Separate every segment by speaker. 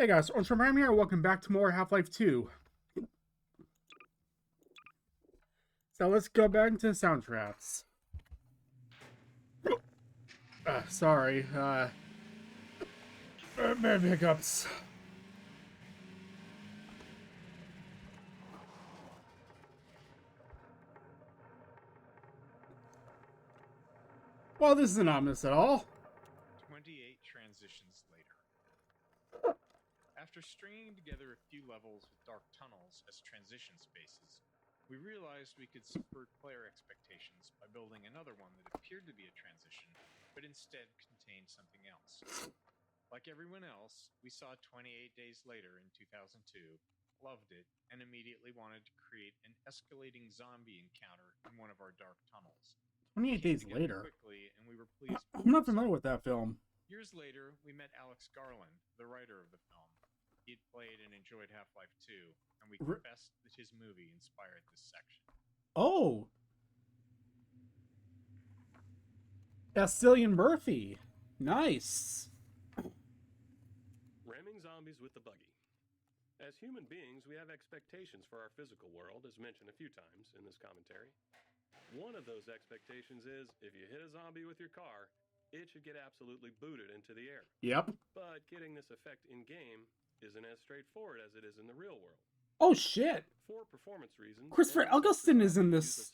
Speaker 1: Hey guys, Ram here. Welcome back to more Half-Life 2. So let's go back into Sandtraps. Sorry, bad hiccups. Well, this is not ominous at all.
Speaker 2: 28 transitions later. After stringing together a few levels with dark tunnels as transition spaces, we realized we could subvert player expectations by building another one that appeared to be a transition, but instead contained something else. Like everyone else, we saw 28 Days Later in 2002, loved it, and immediately wanted to create an escalating zombie encounter in one of our dark tunnels.
Speaker 1: 28 Days Later.
Speaker 2: Quickly, and we were pleased.
Speaker 1: I'm not familiar with that film.
Speaker 2: Years later, we met Alyx, the writer of the film. He'd played and enjoyed Half-Life 2, and we confessed that his movie inspired this section.
Speaker 1: Oh! Cillian Murphy. Nice.
Speaker 3: Ramming zombies with the buggy. As human beings, we have expectations for our physical world, as mentioned a few times in this commentary. One of those expectations is, if you hit a zombie with your car, it should get absolutely booted into the air.
Speaker 1: Yep.
Speaker 3: But getting this effect in-game isn't as straightforward as it is in the real world.
Speaker 1: Oh, shit.
Speaker 3: For performance reasons,
Speaker 1: Christopher Eccleston is in this.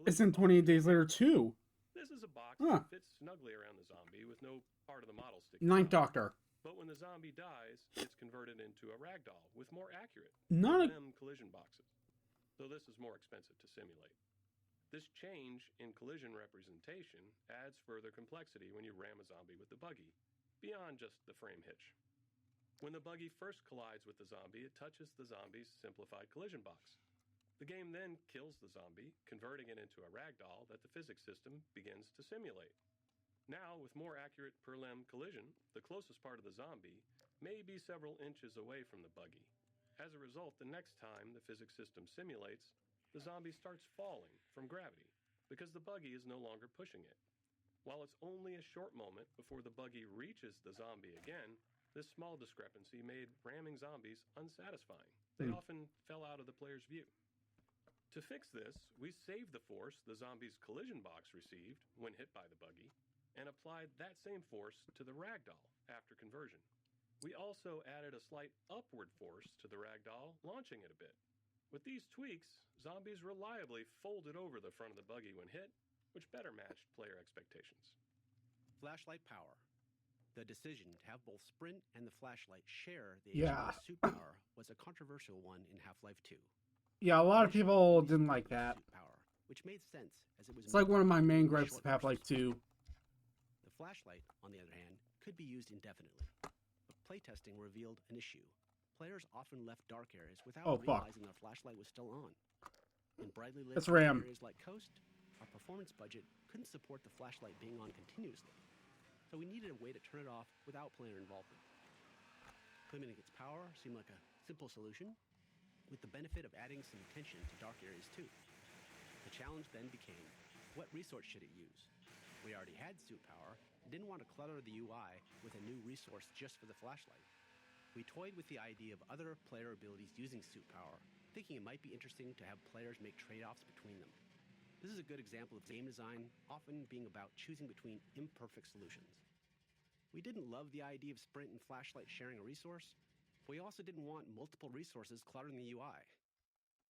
Speaker 1: Is in 28 Days Later, too.
Speaker 3: This is a box that fits snugly around the zombie with no part of the model sticking
Speaker 1: Ninth
Speaker 3: out.
Speaker 1: Doctor.
Speaker 3: But when the zombie dies, it's converted into a ragdoll with more accurate collision boxes. So this is more expensive to simulate. This change in collision representation adds further complexity when you ram a zombie with the buggy, beyond just the frame hitch. When the buggy first collides with the zombie, it touches the zombie's simplified collision box. The game then kills the zombie, converting it into a ragdoll that the physics system begins to simulate. Now, with more accurate per-lem collision, the closest part of the zombie may be several inches away from the buggy. As a result, the next time the physics system simulates, the zombie starts falling from gravity because the buggy is no longer pushing it. While it's only a short moment before the buggy reaches the zombie again, this small discrepancy made ramming zombies unsatisfying. They often fell out of the player's view. To fix this, we saved the force the zombie's collision box received when hit by the buggy, and applied that same force to the ragdoll after conversion. We also added a slight upward force to the ragdoll, launching it a bit. With these tweaks, zombies reliably folded over the front of the buggy when hit, which better matched player expectations.
Speaker 4: Flashlight power. The decision to have both Sprint and the flashlight share the HP suit power was a controversial one in Half-Life 2.
Speaker 1: Yeah, a lot of people didn't like that.
Speaker 4: Power, which made sense as it was.
Speaker 1: It's like one of my main gripes of Half-Life 2.
Speaker 4: The flashlight, on the other hand, could be used indefinitely, but playtesting revealed an issue. Players often left dark areas without realizing their flashlight was still on. In brightly lit areas like Coast, our performance budget couldn't support the flashlight being on continuously, so we needed a way to turn it off without player involvement. Limiting its power seemed like a simple solution, with the benefit of adding some tension to dark areas too. The challenge then became, what resource should it use? We already had suit power and didn't want to clutter the UI with a new resource just for the flashlight. We toyed with the idea of other player abilities using suit power, thinking it might be interesting to have players make trade-offs between them. This is a good example of game design often being about choosing between imperfect solutions. We didn't love the idea of Sprint and flashlight sharing a resource, but we also didn't want multiple resources cluttering the UI.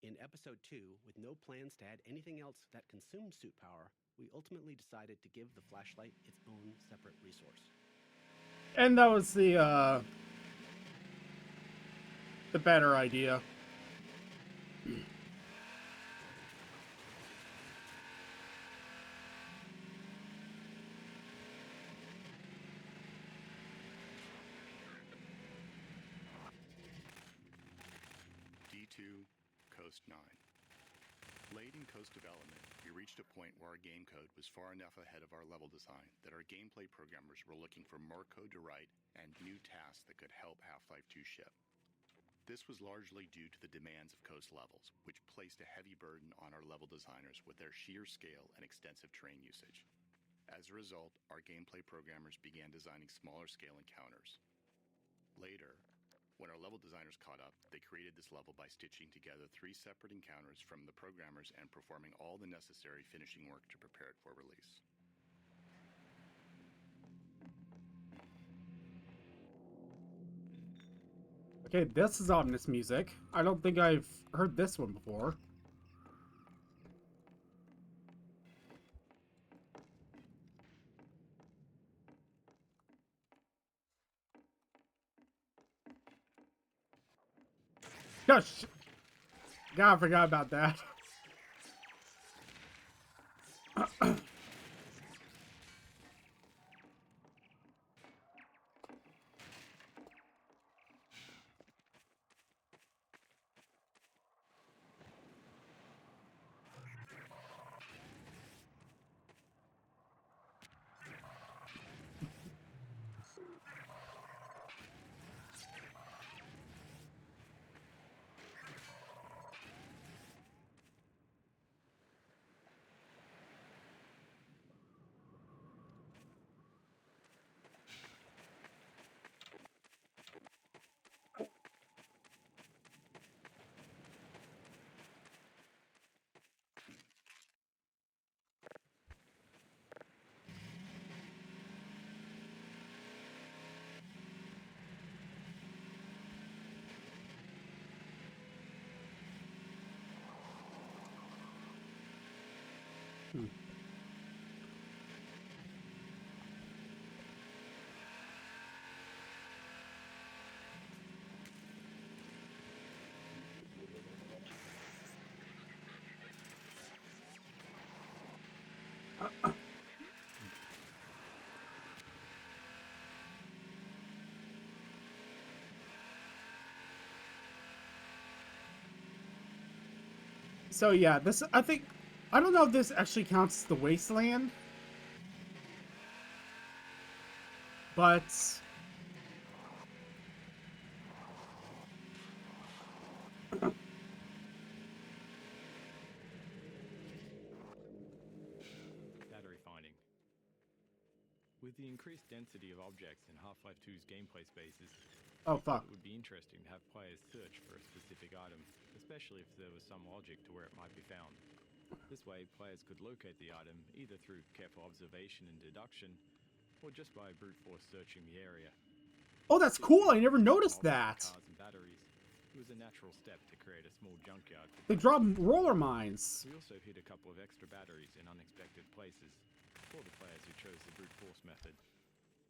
Speaker 4: In Episode 2, with no plans to add anything else that consumed suit power, we ultimately decided to give the flashlight its own separate resource.
Speaker 1: And that was the better idea.
Speaker 5: D2, Coast 9. Late in Coast development, we reached a point where our game code was far enough ahead of our level design that our gameplay programmers were looking for more code to write and new tasks that could help Half-Life 2 ship. This was largely due to the demands of Coast levels, which placed a heavy burden on our level designers with their sheer scale and extensive train usage. As a result, our gameplay programmers began designing smaller scale encounters. Later, level designers caught up, they created this level by stitching together 3 separate encounters from the programmers and performing all the necessary finishing work to prepare it for release.
Speaker 1: Okay, this is ominous music. I don't think I've heard this one before. Gosh! God, I forgot about that. So yeah, this, I think, I don't know if this actually counts as the wasteland, but
Speaker 6: Battery finding. With the increased density of objects in Half-Life 2's gameplay spaces,
Speaker 1: oh fuck.
Speaker 6: it would be interesting to have players search for a specific item, especially if there was some logic to where it might be found. This way, players could locate the item either through careful observation and deduction, or just by brute force searching the area.
Speaker 1: Oh, that's cool. I never noticed that.
Speaker 6: Cars and batteries. It was a natural step to create a small junkyard.
Speaker 1: They drop roller mines.
Speaker 6: We also hid a couple of extra batteries in unexpected places for the players who chose the brute force method.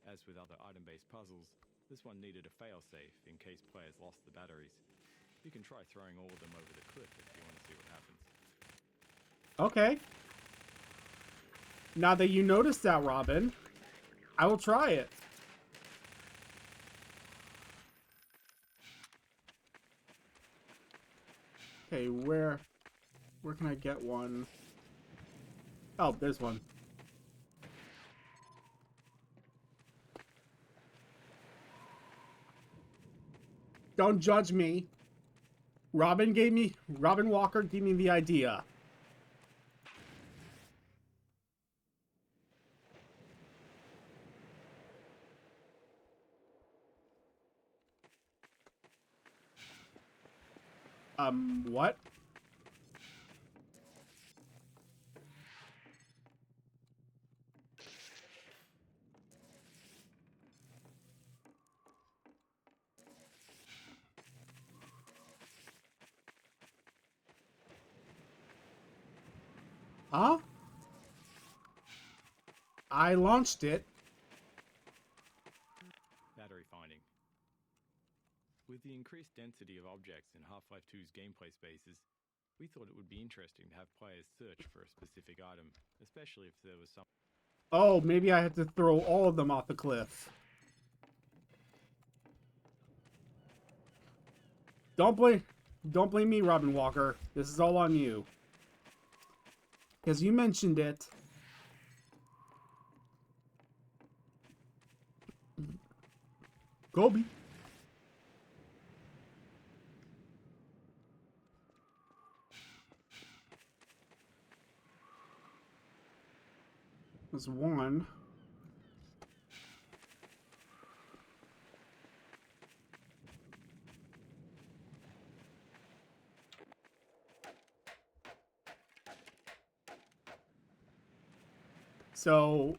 Speaker 6: As with other item-based puzzles, this one needed a failsafe in case players lost the batteries. You can try throwing all of them over the cliff if you want to see what happens.
Speaker 1: Okay. Now that you noticed that, Robin, I will try it. Okay, where can I get one? Oh, there's one. Don't judge me. Robin Walker gave me the idea. What? Huh? I launched it.
Speaker 6: Battery finding. With the increased density of objects in Half-Life 2's gameplay spaces, we thought it would be interesting to have players search for a specific item, especially if there was some...
Speaker 1: Oh, maybe I had to throw all of them off the cliff. Don't blame me, Robin Walker. This is all on you. Because you mentioned it. Kobe. There's one. So...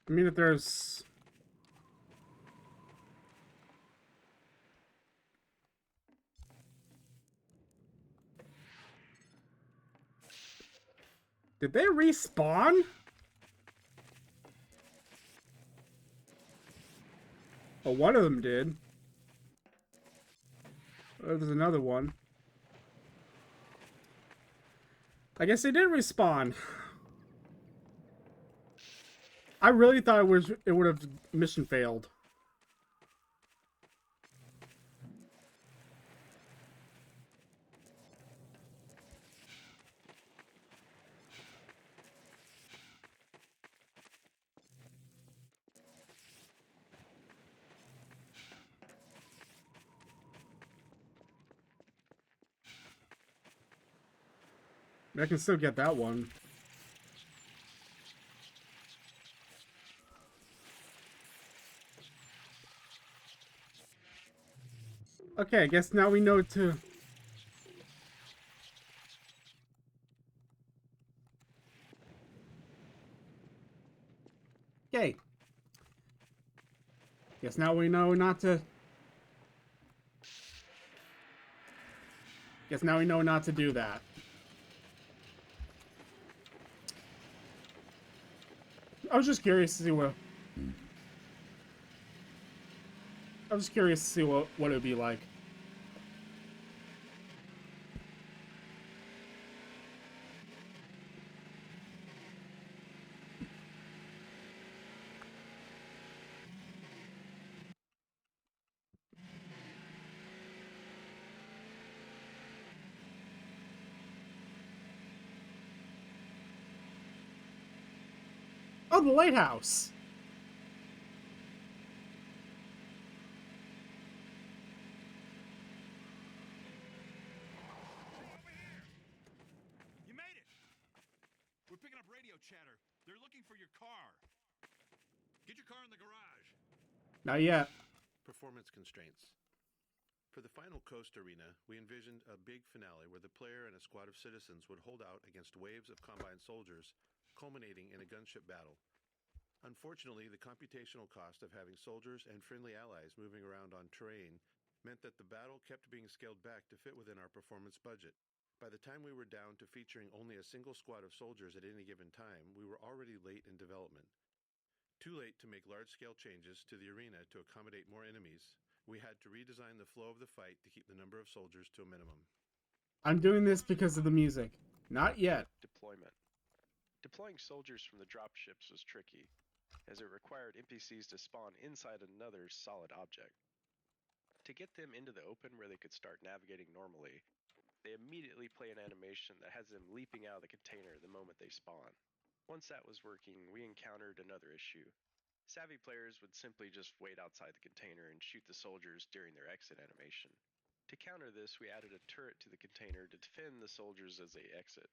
Speaker 1: I mean, if there's... Did they respawn? Oh, one of them did. Oh, there's another one. I guess they did respawn. I really thought it would have mission failed. I can still get that one. Okay, I guess now we know to... Okay. Guess now we know not to... Guess now we know not to do that. I was just curious to see what... I was just curious to see what it would be like. Oh, the lighthouse!
Speaker 7: You made it! We're picking up radio chatter. They're looking for your car. Get your car in the garage.
Speaker 1: Not yet.
Speaker 8: Performance constraints. For the final Coast Arena, we envisioned a big finale where the player and a squad of citizens would hold out against waves of Combine soldiers, culminating in a gunship battle. Unfortunately, the computational cost of having soldiers and friendly allies moving around on terrain meant that the battle kept being scaled back to fit within our performance budget. By the time we were down to featuring only a single squad of soldiers at any given time, we were already late in development. Too late to make large-scale changes to the arena to accommodate more enemies, we had to redesign the flow of the fight to keep the number of soldiers to a minimum.
Speaker 1: I'm doing this because of the music. Not yet.
Speaker 9: Deployment. Deploying soldiers from the dropships was tricky, as it required NPCs to spawn inside another solid object. To get them into the open where they could start navigating normally, they immediately play an animation that has them leaping out of the container the moment they spawn. Once that was working, we encountered another issue. Savvy players would simply just wait outside the container and shoot the soldiers during their exit animation. To counter this, we added a turret to the container to defend the soldiers as they exit.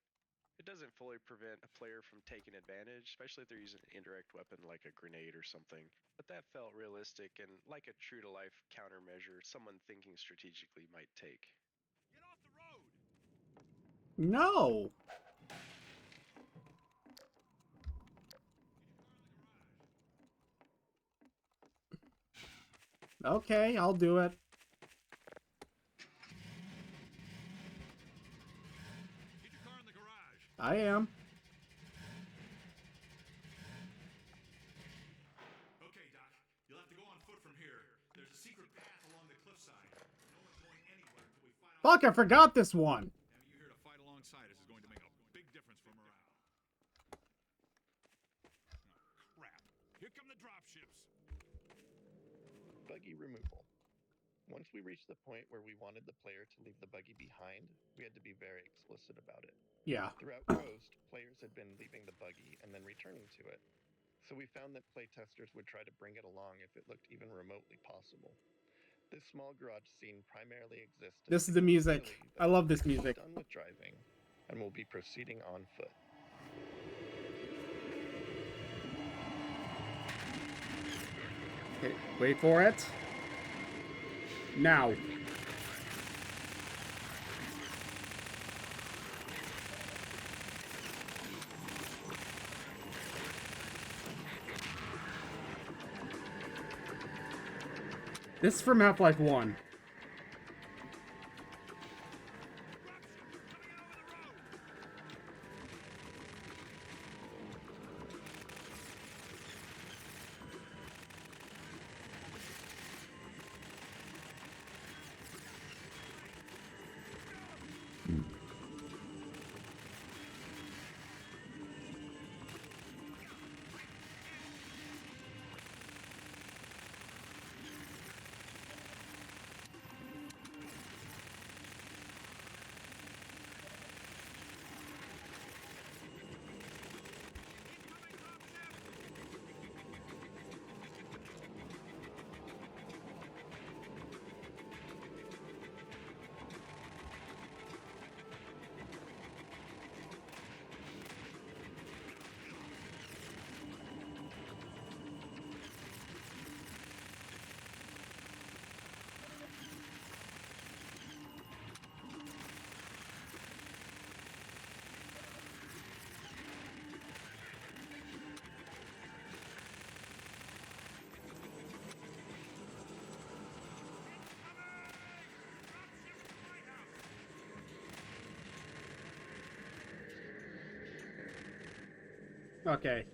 Speaker 9: It doesn't fully prevent a player from taking advantage, especially if they're using an indirect weapon like a grenade or something, but that felt realistic and like a true-to-life countermeasure someone thinking strategically might take.
Speaker 7: Get off the road!
Speaker 1: No! Okay, I'll do it.
Speaker 7: Get your car in the garage.
Speaker 1: I am.
Speaker 7: Okay, Doc.
Speaker 1: Fuck, I forgot this one.
Speaker 7: Having you here to fight alongside us is going to make a big difference for morale. Oh, crap. Here come the dropships.
Speaker 10: Buggy removal. Once we reached the point where we wanted the player to leave the buggy behind, we had to be very explicit about it.
Speaker 1: Yeah.
Speaker 10: Throughout Coast, players had been leaving the buggy and then returning to it. So we found that playtesters would try to bring it along if it looked even remotely possible. This small garage scene primarily exists.
Speaker 1: This is the music. I love this music.
Speaker 10: Done with driving, and we'll be proceeding on foot.
Speaker 1: Okay, wait for it. Now. This is from Half-Life 1. Okay.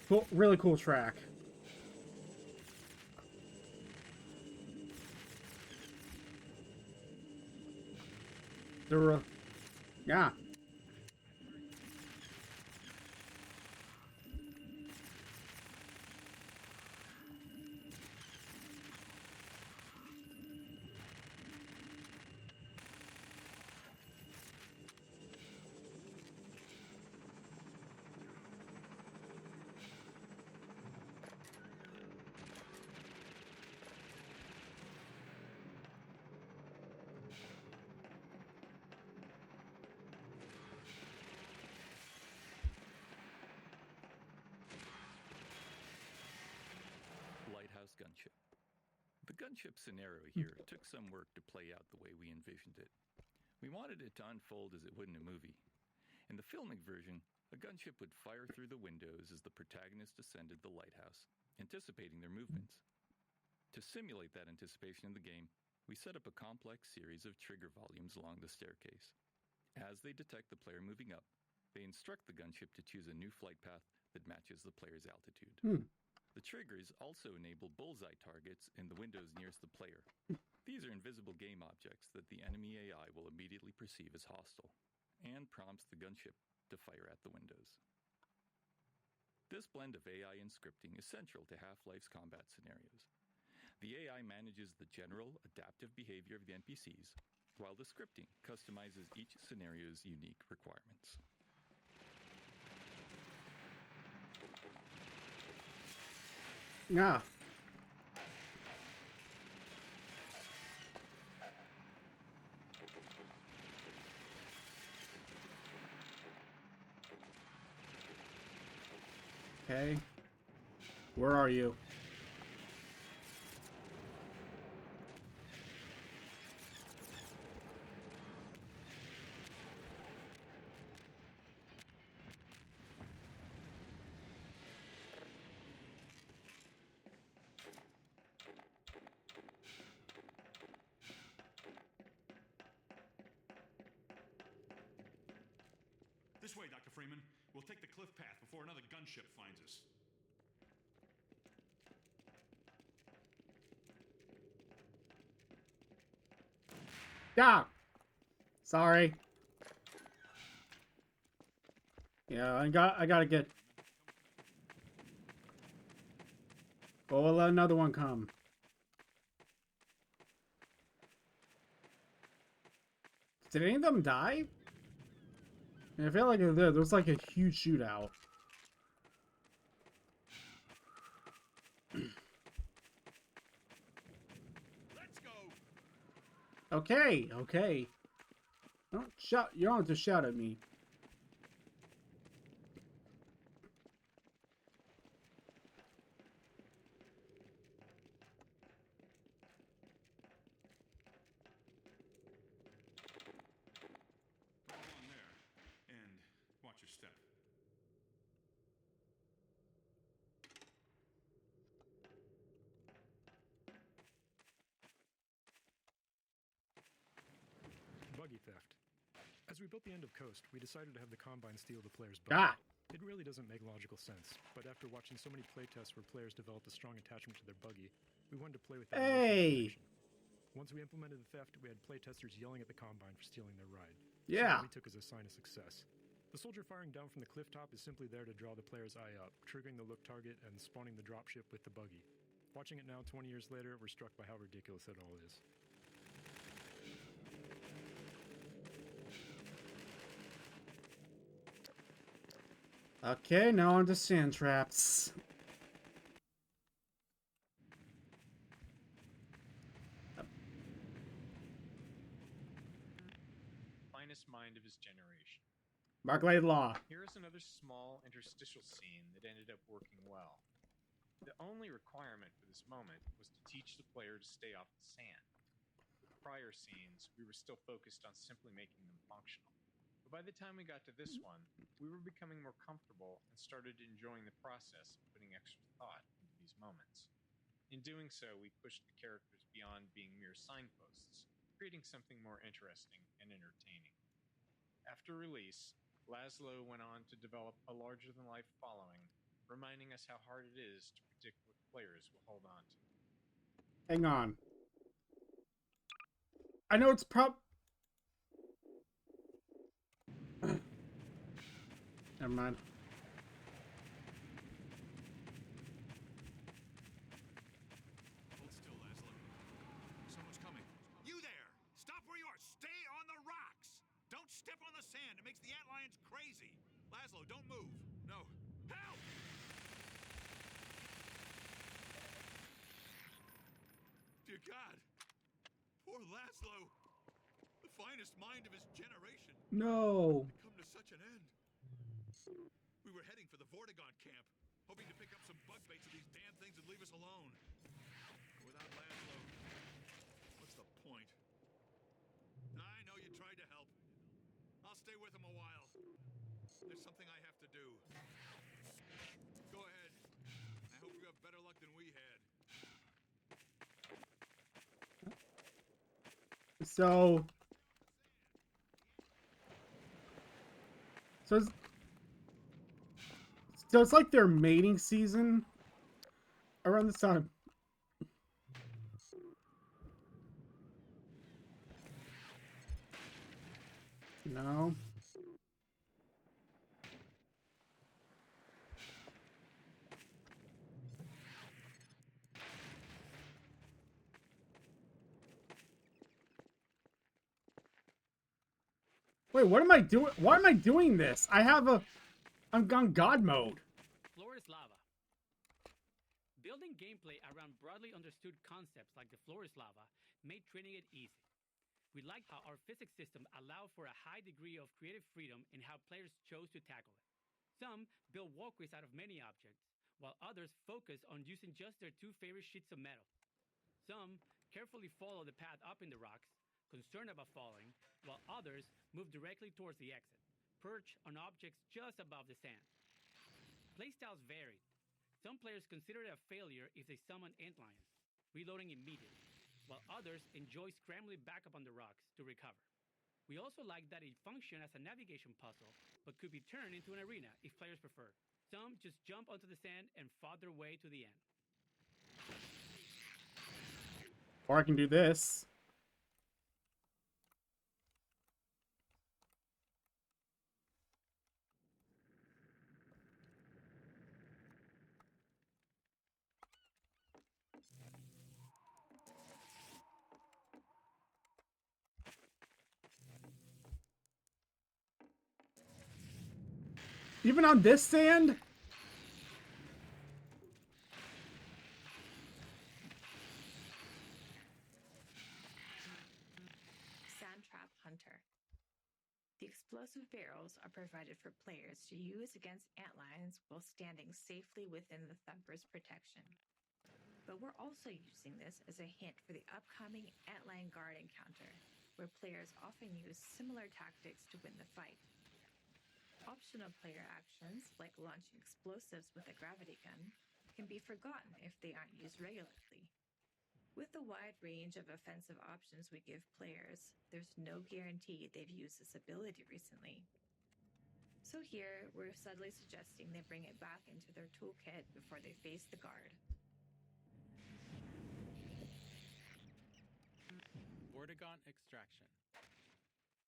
Speaker 1: Cool, really cool track. Yeah.
Speaker 6: Gunship. The gunship scenario here took some work to play out the way we envisioned it. We wanted it to unfold as it would in a movie. In the filmic version, a gunship would fire through the windows as the protagonist ascended the lighthouse, anticipating their movements. To simulate that anticipation in the game, we set up a complex series of trigger volumes along the staircase. As they detect the player moving up, they instruct the gunship to choose a new flight path that matches the player's altitude. The triggers also enable bullseye targets in the windows nearest the player. These are invisible game objects that the enemy AI will immediately perceive as hostile, and prompts the gunship to fire at the windows. This blend of AI and scripting is central to Half-Life's combat scenarios. The AI manages the general adaptive behavior of the NPCs, while the scripting customizes each scenario's unique requirements.
Speaker 1: Yeah. Okay. Where are you?
Speaker 7: This way, Dr. Freeman. We'll take the cliff path before another gunship finds us.
Speaker 1: Yeah. Sorry. Yeah, I gotta get. Well, we'll let another one come. Did any of them die? I feel like there was like a huge shootout.
Speaker 7: Let's go.
Speaker 1: Okay, okay. Don't shout. You don't have to shout at me.
Speaker 7: Go on there. And watch your step.
Speaker 11: Buggy theft. As we built the end of Coast, we decided to have the Combine steal the player's buggy.
Speaker 1: Ah!
Speaker 11: It really doesn't make logical sense, but after watching so many playtests where players developed a strong attachment to their buggy, we wanted to play with that
Speaker 1: Hey!
Speaker 11: Once we implemented the theft, we had playtesters yelling at the Combine for stealing their ride.
Speaker 1: Yeah.
Speaker 11: So we took as a sign of success. The soldier firing down from the cliff top is simply there to draw the player's eye up, triggering the look target and spawning the dropship with the buggy. Watching it now 20 years later, we're struck by how ridiculous it all is.
Speaker 1: Okay, now on to Sandtraps.
Speaker 2: Finest mind of his generation.
Speaker 1: Barclay Law.
Speaker 2: Here is another small interstitial scene that ended up working well. The only requirement for this moment was to teach the player to stay off the sand. With prior scenes, we were still focused on simply making them functional. But by the time we got to this one, we were becoming more comfortable and started enjoying the process of putting extra thought into these moments. In doing so, we pushed the characters beyond being mere signposts, creating something more interesting and entertaining. After release, Laszlo went on to develop a larger-than-life following, reminding us how hard it is to predict what players will hold on to.
Speaker 1: Hang on. I know it's Never mind.
Speaker 7: Hold still, Laszlo. Someone's coming. You there! Stop where you are! Stay on the rocks! Don't step on the sand. It makes the antlions crazy. Laszlo, don't move. No. Help! Dear God. Poor Laszlo. The finest mind of his generation.
Speaker 1: No.
Speaker 7: Had come to such an end. We were heading for the Vortigaunt camp, hoping to pick up some bug baits of these damn things and leave us alone. Without Laszlo, what's the point? I know you tried to help. I'll stay with him a while. There's something I have to do. Go ahead. I hope you have better luck than we had.
Speaker 1: So it's like their mating season around this time. No. Wait, what am I doing? Why am I doing this? I'm on God mode.
Speaker 12: Floor is lava. Building gameplay around broadly understood concepts like the floor is lava made training it easy. We liked how our physics system allowed for a high degree of creative freedom in how players chose to tackle it. Some built walkways out of many objects, while others focused on using just their two favorite sheets of metal. Some carefully followed the path up in the rocks, concerned about falling, while others moved directly towards the exit, perched on objects just above the sand. Playstyles varied. Some players considered it a failure if they summoned antlions, reloading immediately, while others enjoyed scrambling back up on the rocks to recover. We also liked that it functioned as a navigation puzzle, but could be turned into an arena if players preferred. Some just jumped onto the sand and fought their way to the end.
Speaker 1: Or I can do this. Even on this sand?
Speaker 13: Sandtrap Hunter. The explosive barrels are provided for players to use against antlions while standing safely within the thumper's protection. But we're also using this as a hint for the upcoming antlion guard encounter, where players often use similar tactics to win the fight. Optional player actions, like launching explosives with a gravity gun, can be forgotten if they aren't used regularly. With the wide range of offensive options we give players, there's no guarantee they've used this ability recently. So here, we're subtly suggesting they bring it back into their toolkit before they face the guard.
Speaker 14: Vortigaunt Extraction.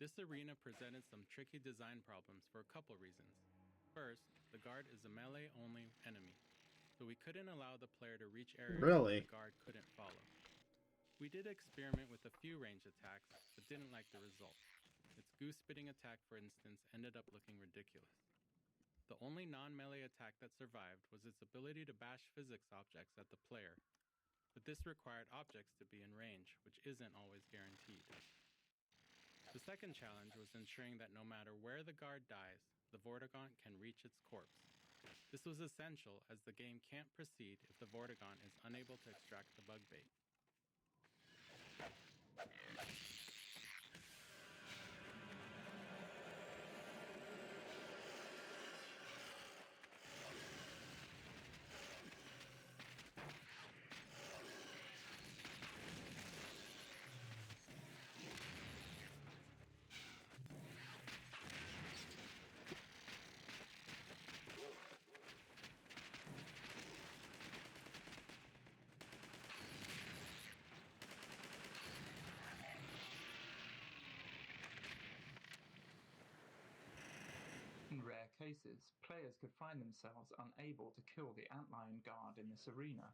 Speaker 14: This arena presented some tricky design problems for a couple reasons. First, the guard is a melee-only enemy, so we couldn't allow the player to reach areas the guard couldn't follow. We did experiment with a few ranged attacks, but didn't like the result. Its goose-spitting attack, for instance, ended up looking ridiculous. The only non-melee attack that survived was its ability to bash physics objects at the player, but this required objects to be in range, which isn't always guaranteed. The second challenge was ensuring that no matter where the guard dies, the Vortigaunt can reach its corpse. This was essential, as the game can't proceed if the Vortigaunt is unable to extract the bug bait.
Speaker 15: In rare cases, players could find themselves unable to kill the antlion guard in this arena.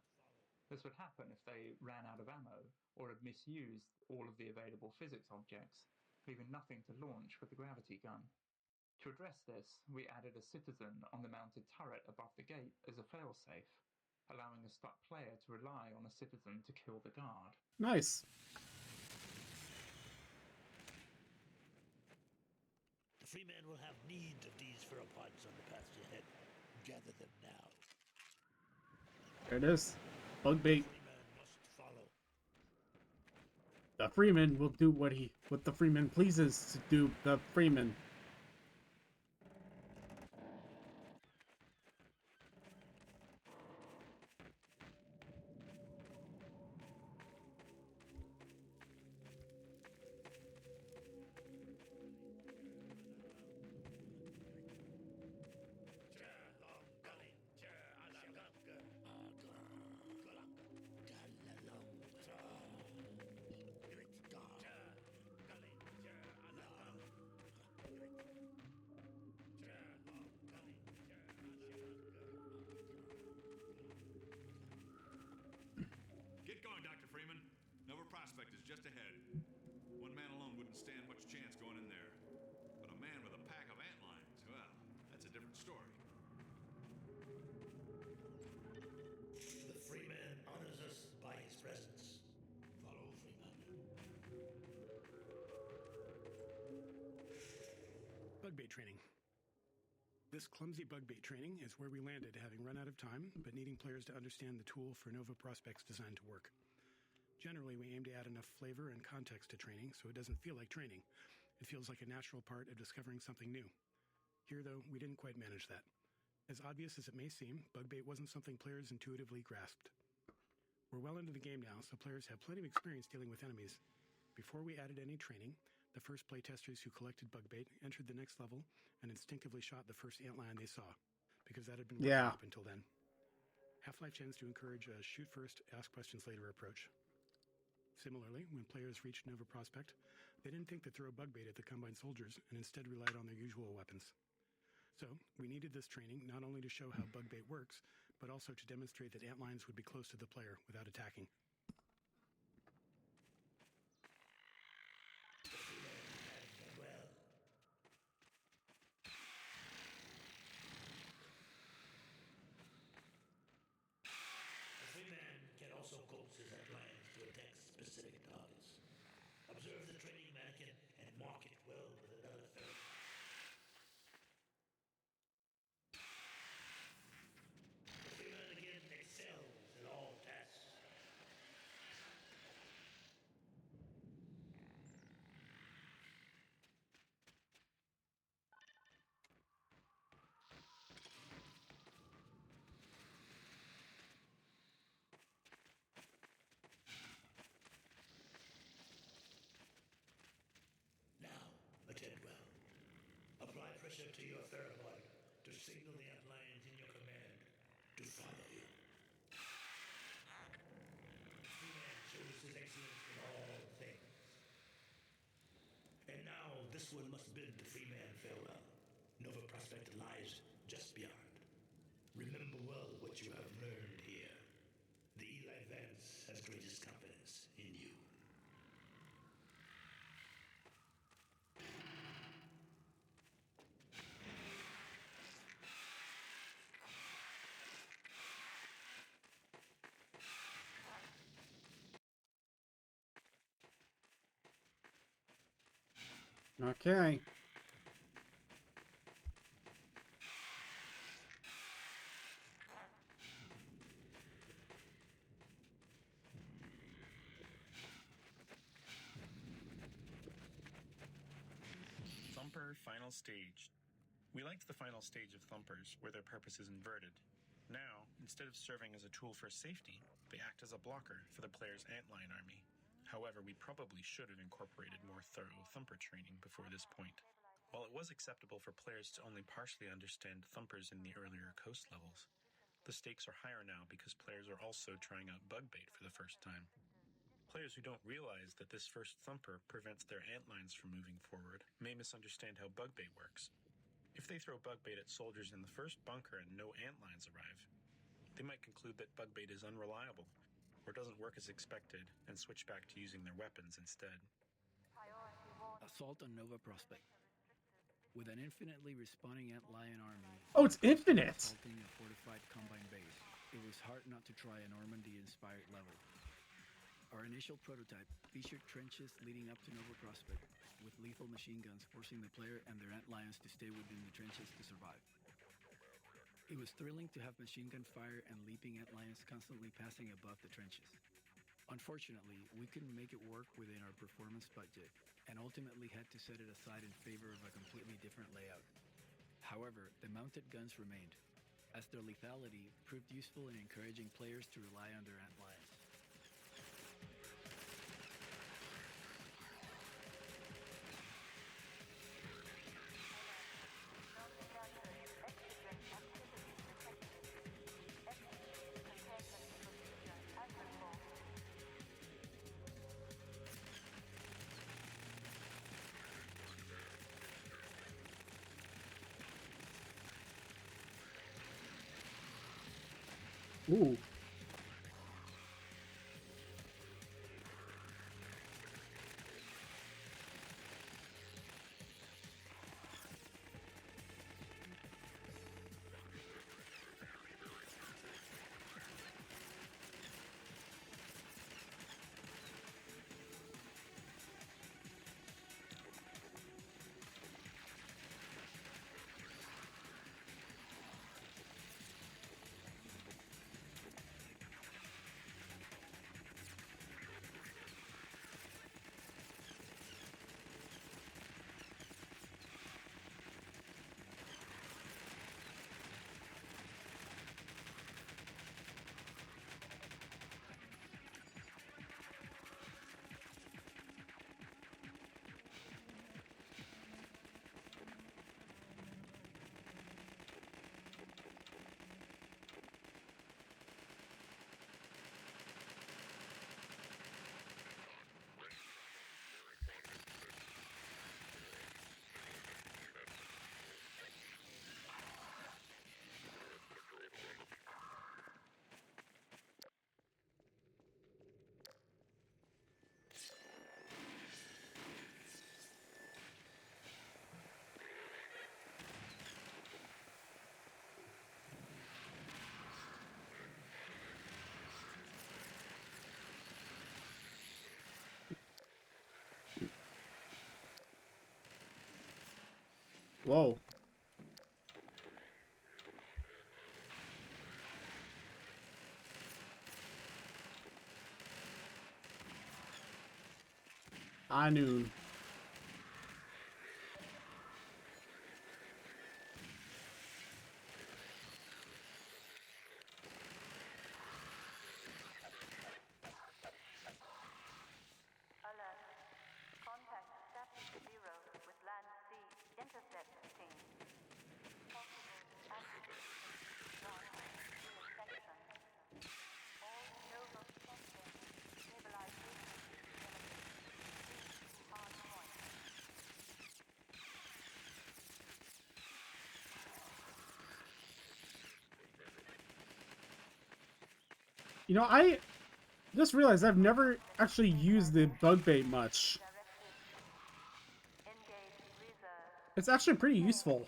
Speaker 15: This would happen if they ran out of ammo or had misused all of the available physics objects, leaving nothing to launch with the gravity gun. To address this, we added a citizen on the mounted turret above the gate as a failsafe, allowing a stuck player to rely on a citizen to kill the guard.
Speaker 1: Nice.
Speaker 16: The Freeman will have need of these pheropods on the path ahead. Gather them now.
Speaker 1: There it is. Bug bait.
Speaker 16: Freeman must follow.
Speaker 1: The Freeman will do what the Freeman pleases to do. The Freeman.
Speaker 7: Get going, Dr. Freeman. Nova Prospekt is just ahead. One man alone wouldn't stand much chance going in there. But a man with a pack of antlions, well, that's a different story.
Speaker 16: The Freeman honors us by his presence. Follow Freeman.
Speaker 17: Bug bait training. This clumsy bug bait training is where we landed, having run out of time, but needing players to understand the tool for Nova Prospekt's design to work. Generally, we aim to add enough flavor and context to training so it doesn't feel like training. It feels like a natural part of discovering something new. Here, though, we didn't quite manage that. As obvious as it may seem, bug bait wasn't something players intuitively grasped. We're well into the game now, so players have plenty of experience dealing with enemies. Before we added any training, the first playtesters who collected bug bait entered the next level and instinctively shot the first antlion they saw, because that had been working up until then. Half-Life tends to encourage a shoot first, ask questions later approach. Similarly, when players reached Nova Prospekt, they didn't think to throw bug bait at the Combine soldiers and instead relied on their usual weapons. So, we needed this training not only to show how bug bait works, but also to demonstrate that antlions would be close to the player without attacking.
Speaker 16: pressure to your therapod to signal the Antlions in your command to follow you. Freeman shows his excellence in all things. And now this one must bid the Freeman farewell. Nova Prospekt lies just beyond. Remember well what you have learned here. The Eli Vance has greatest confidence in you.
Speaker 1: Okay.
Speaker 18: Thumper Final Stage. We liked the final stage of Thumpers, where their purpose is inverted. Now, instead of serving as a tool for safety, they act as a blocker for the player's antlion army. However, we probably should have incorporated more thorough Thumper training before this point. While it was acceptable for players to only partially understand Thumpers in the earlier coast levels, the stakes are higher now because players are also trying out bug bait for the first time. Players who don't realize that this first Thumper prevents their antlines from moving forward may misunderstand how bug bait works. If they throw bug bait at soldiers in the first bunker and no antlines arrive, they might conclude that bug bait is unreliable or doesn't work as expected and switch back to using their weapons instead.
Speaker 19: Assault on Nova Prospekt. With an infinitely respawning antlion army...
Speaker 1: Oh, it's infinite!
Speaker 19: ...assaulting a fortified combine base, it was hard not to try a Normandy-inspired level. Our initial prototype featured trenches leading up to Nova Prospekt, with lethal machine guns forcing the player and their antlions to stay within the trenches to survive. It was thrilling to have machine gun fire and leaping antlions constantly passing above the trenches. Unfortunately, we couldn't make it work within our performance budget, and ultimately had to set it aside in favor of a completely different layout. However, the mounted guns remained, as their lethality proved useful in encouraging players to rely on their antlions.
Speaker 1: Ooh. Whoa. I knew. You know, I just realized I've never actually used the bug bait much. It's actually pretty useful.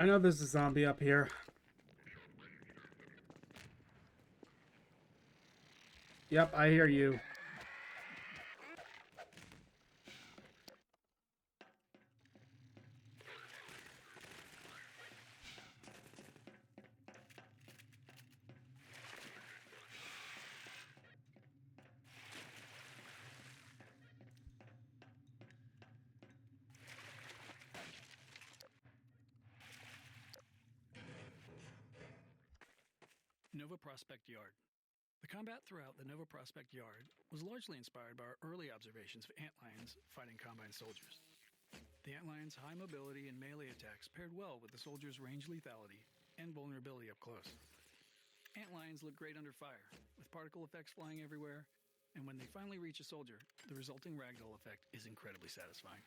Speaker 1: I know there's a zombie up here. Yep, I hear you.
Speaker 19: Nova Prospekt Yard. The combat throughout the Nova Prospekt Yard was largely inspired by our early observations of antlions fighting combine soldiers. The antlions' high mobility and melee attacks paired well with the soldiers' range lethality and vulnerability up close. Antlions look great under fire, with particle effects flying everywhere, and when they finally reach a soldier, the resulting ragdoll effect is incredibly satisfying.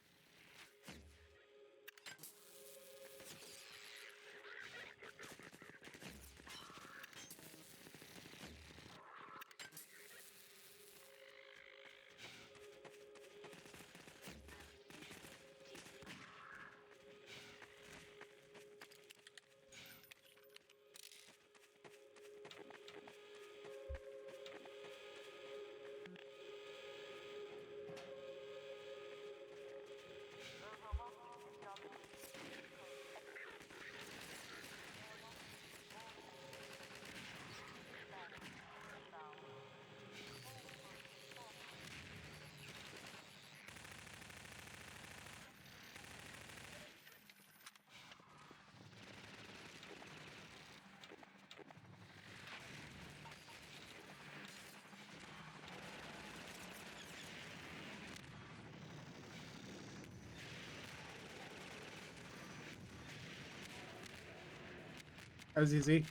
Speaker 1: That was easy.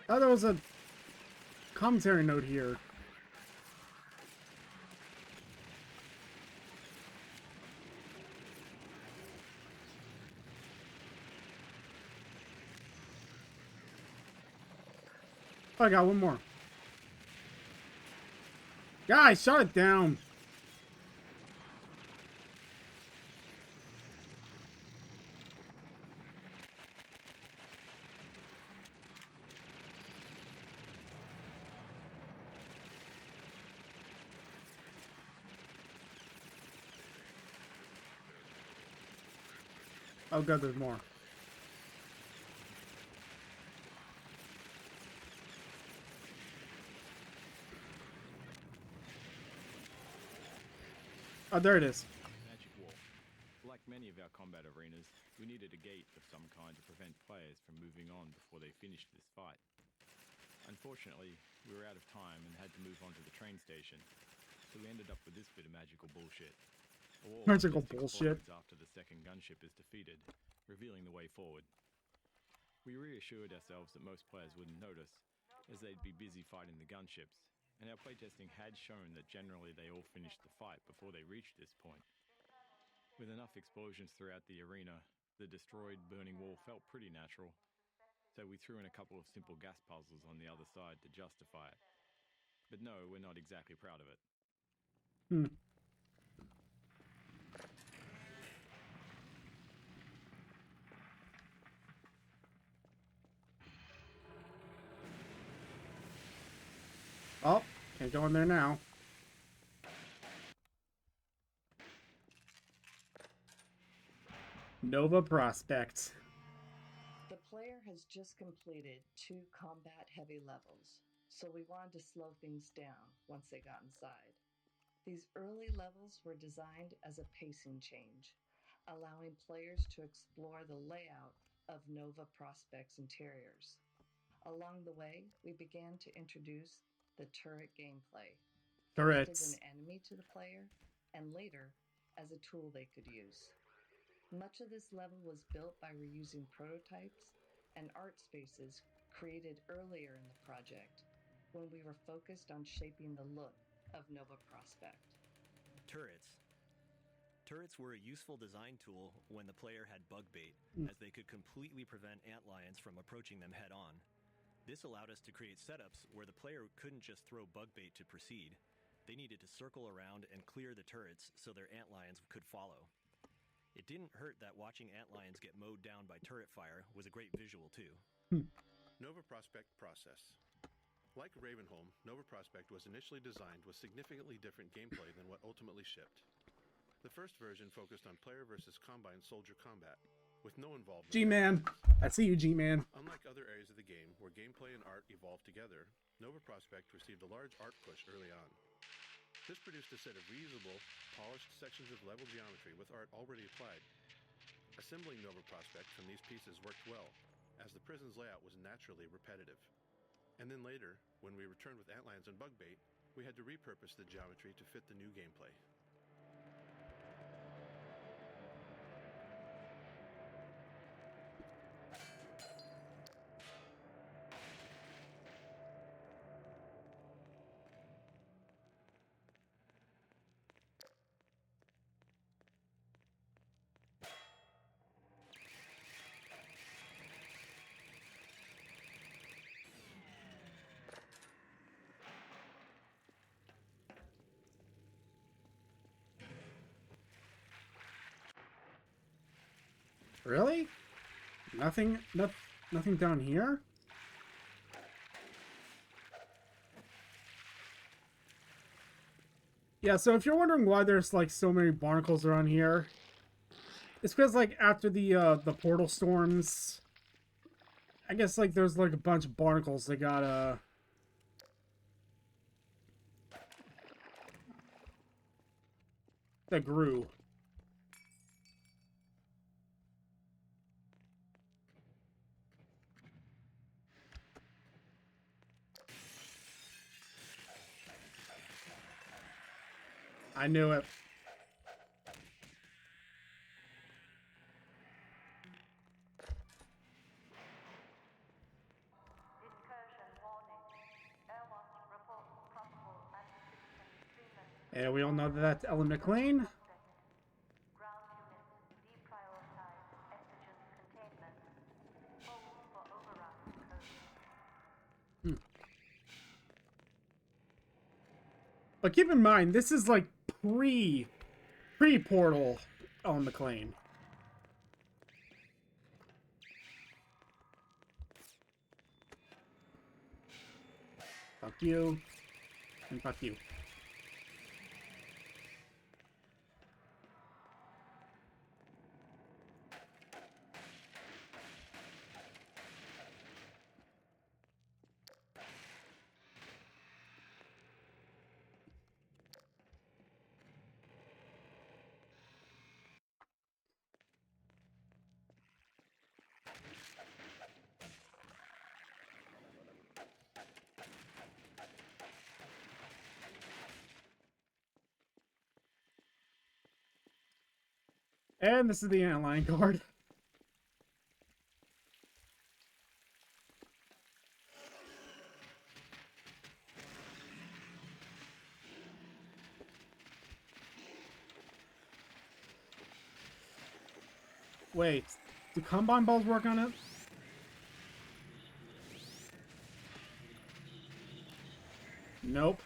Speaker 1: Oh, there was a commentary note here. Oh, I got one more. Guys, shut it down. Oh god, there's more. Oh, there it is.
Speaker 6: Magic wall. Like many of our combat arenas, we needed a gate of some kind to prevent players from moving on before they finished this fight. Unfortunately, we were out of time and had to move on to the train station, so we ended up with this bit of magical bullshit.
Speaker 1: Magical bullshit.
Speaker 6: After the second gunship is defeated, revealing the way forward. We reassured ourselves that most players wouldn't notice, as they'd be busy fighting the gunships, and our playtesting had shown that generally they all finished the fight before they reached this point. With enough explosions throughout the arena, the destroyed, burning wall felt pretty natural, so we threw in a couple of simple gas puzzles on the other side to justify it. But no, we're not exactly proud of it.
Speaker 1: Oh, can't go in there now. Nova Prospekt.
Speaker 20: The player has just completed 2 combat-heavy levels, so we wanted to slow things down once they got inside. These early levels were designed as a pacing change, allowing players to explore the layout of Nova Prospekt's interiors. Along the way, we began to introduce the turret gameplay, first as an enemy to the player, and later as a tool they could use. Much of this level was built by reusing prototypes and art spaces created earlier in the project, when we were focused on shaping the look of Nova Prospekt.
Speaker 21: Turrets. Turrets were a useful design tool when the player had bug bait, as they could completely prevent antlions from approaching them head-on. This allowed us to create setups where the player couldn't just throw bug bait to proceed. They needed to circle around and clear the turrets so their antlions could follow. It didn't hurt that watching antlions get mowed down by turret fire was a great visual too.
Speaker 8: Nova Prospekt process. Like Ravenholm, Nova Prospekt was initially designed with significantly different gameplay than what ultimately shipped. The first version focused on player versus combine soldier combat, with no involvement.
Speaker 1: G-Man. I see you, G-Man.
Speaker 8: Unlike other areas of the game where gameplay and art evolved together, Nova Prospekt received a large art push early on. This produced a set of reusable, polished sections of level geometry with art already applied. Assembling Nova Prospekt from these pieces worked well, as the prison's layout was naturally repetitive. And then later, when we returned with antlions and bug bait, we had to repurpose the geometry to fit the new gameplay.
Speaker 1: Really? Nothing down here? Yeah, so if you're wondering why there's like so many barnacles around here, it's because like after the portal storms, I guess like there's like a bunch of barnacles that got that grew. I knew it. And we all know that that's Ellen McLean. But keep in mind, this is like pre-portal Ellen McLean. Fuck you. And fuck you. And this is the antlion guard. Wait, do combine balls work on it? Nope.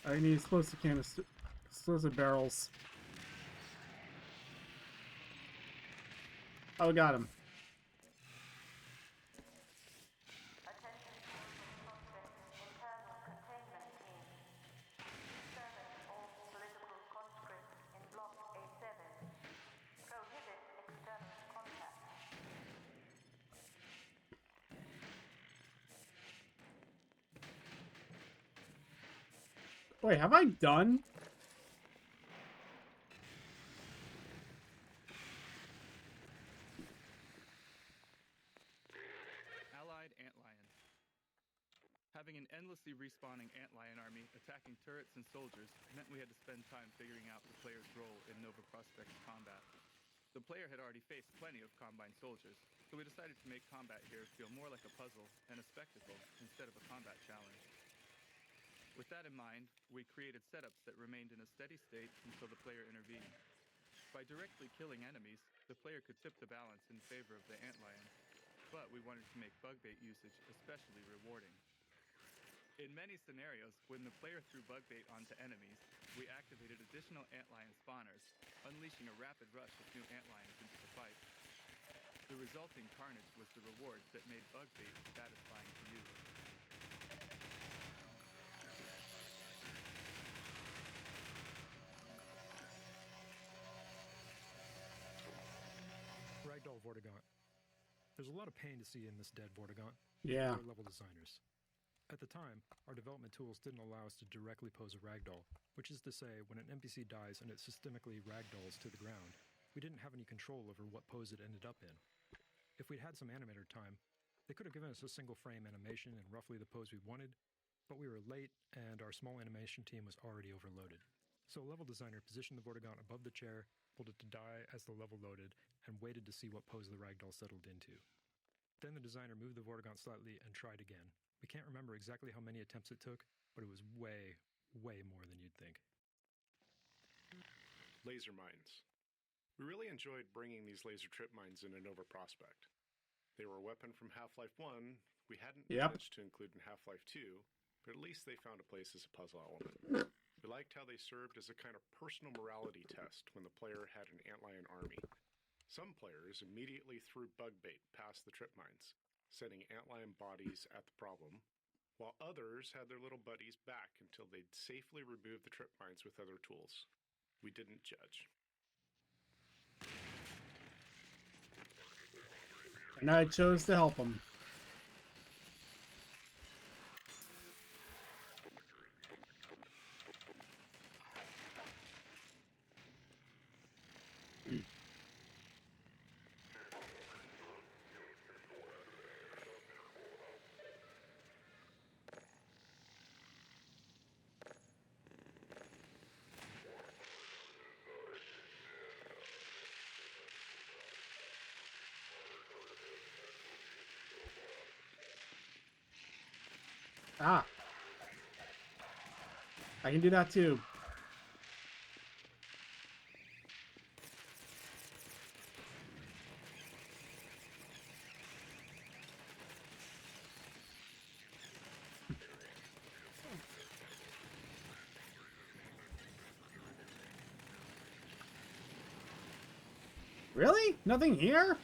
Speaker 1: I need explosive barrels. Oh, got him. Wait, have I done?
Speaker 3: Allied antlion. Having an endlessly respawning antlion army attacking turrets and soldiers meant we had to spend time figuring out the player's role in Nova Prospekt's combat. The player had already faced plenty of combine soldiers, so we decided to make combat here feel more like a puzzle and a spectacle instead of a combat challenge. With that in mind, we created setups that remained in a steady state until the player intervened. By directly killing enemies, the player could tip the balance in favor of the antlion, but we wanted to make bug bait usage especially rewarding. In many scenarios, when the player threw bug bait onto enemies, we activated additional antlion spawners, unleashing a rapid rush of new antlions into the fight. The resulting carnage was the reward that made bug bait satisfying to use.
Speaker 11: Ragdoll Vortigaunt. There's a lot of pain to see in this dead Vortigaunt.
Speaker 1: Yeah.
Speaker 11: Other level designers. At the time, our development tools didn't allow us to directly pose a ragdoll, which is to say, when an NPC dies and it systemically ragdolls to the ground, we didn't have any control over what pose it ended up in. If we'd had some animator time, they could have given us a single frame animation and roughly the pose we wanted, but we were late and our small animation team was already overloaded. So a level designer positioned the Vortigaunt above the chair, pulled it to die as the level loaded, and waited to see what pose the ragdoll settled into. Then the designer moved the Vortigaunt slightly and tried again. We can't remember exactly how many attempts it took, but it was way, way more than you'd think.
Speaker 22: Laser mines. We really enjoyed bringing these laser trip mines into Nova Prospekt. They were a weapon from Half-Life 1 we hadn't managed to include in Half-Life 2, but at least they found a place as a puzzle element. We liked how they served as a kind of personal morality test when the player had an antlion army. Some players immediately threw bug bait past the trip mines, setting antlion bodies at the problem, while others had their little buddies back until they'd safely removed the trip mines with other tools. We didn't judge.
Speaker 1: And I chose to help them. Ah. I can do that too. Really? Nothing here?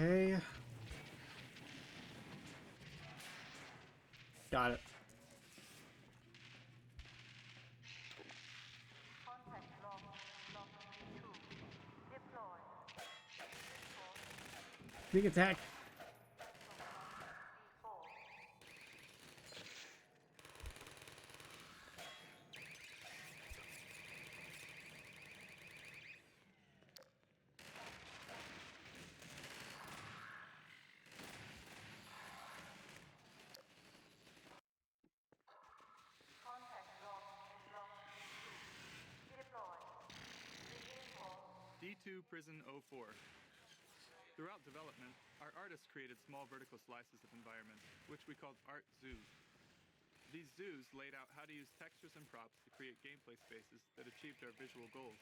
Speaker 1: Okay. Got it. Sneak attack.
Speaker 3: D2 Prison 04. Throughout development, our artists created small vertical slices of environments, which we called art zoos. These zoos laid out how to use textures and props to create gameplay spaces that achieved our visual goals.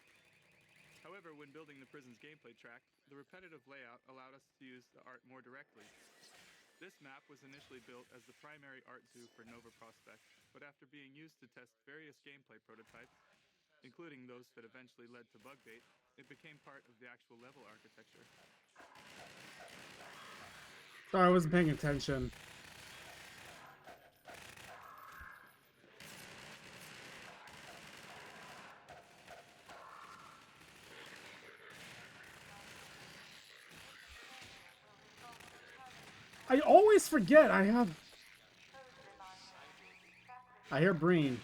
Speaker 3: However, when building the prison's gameplay track, the repetitive layout allowed us to use the art more directly. This map was initially built as the primary art zoo for Nova Prospekt, but after being used to test various gameplay prototypes, including those that eventually led to Bugbait, it became part of the actual level architecture.
Speaker 1: Sorry, I wasn't paying attention. I always forget I have... I hear Breen.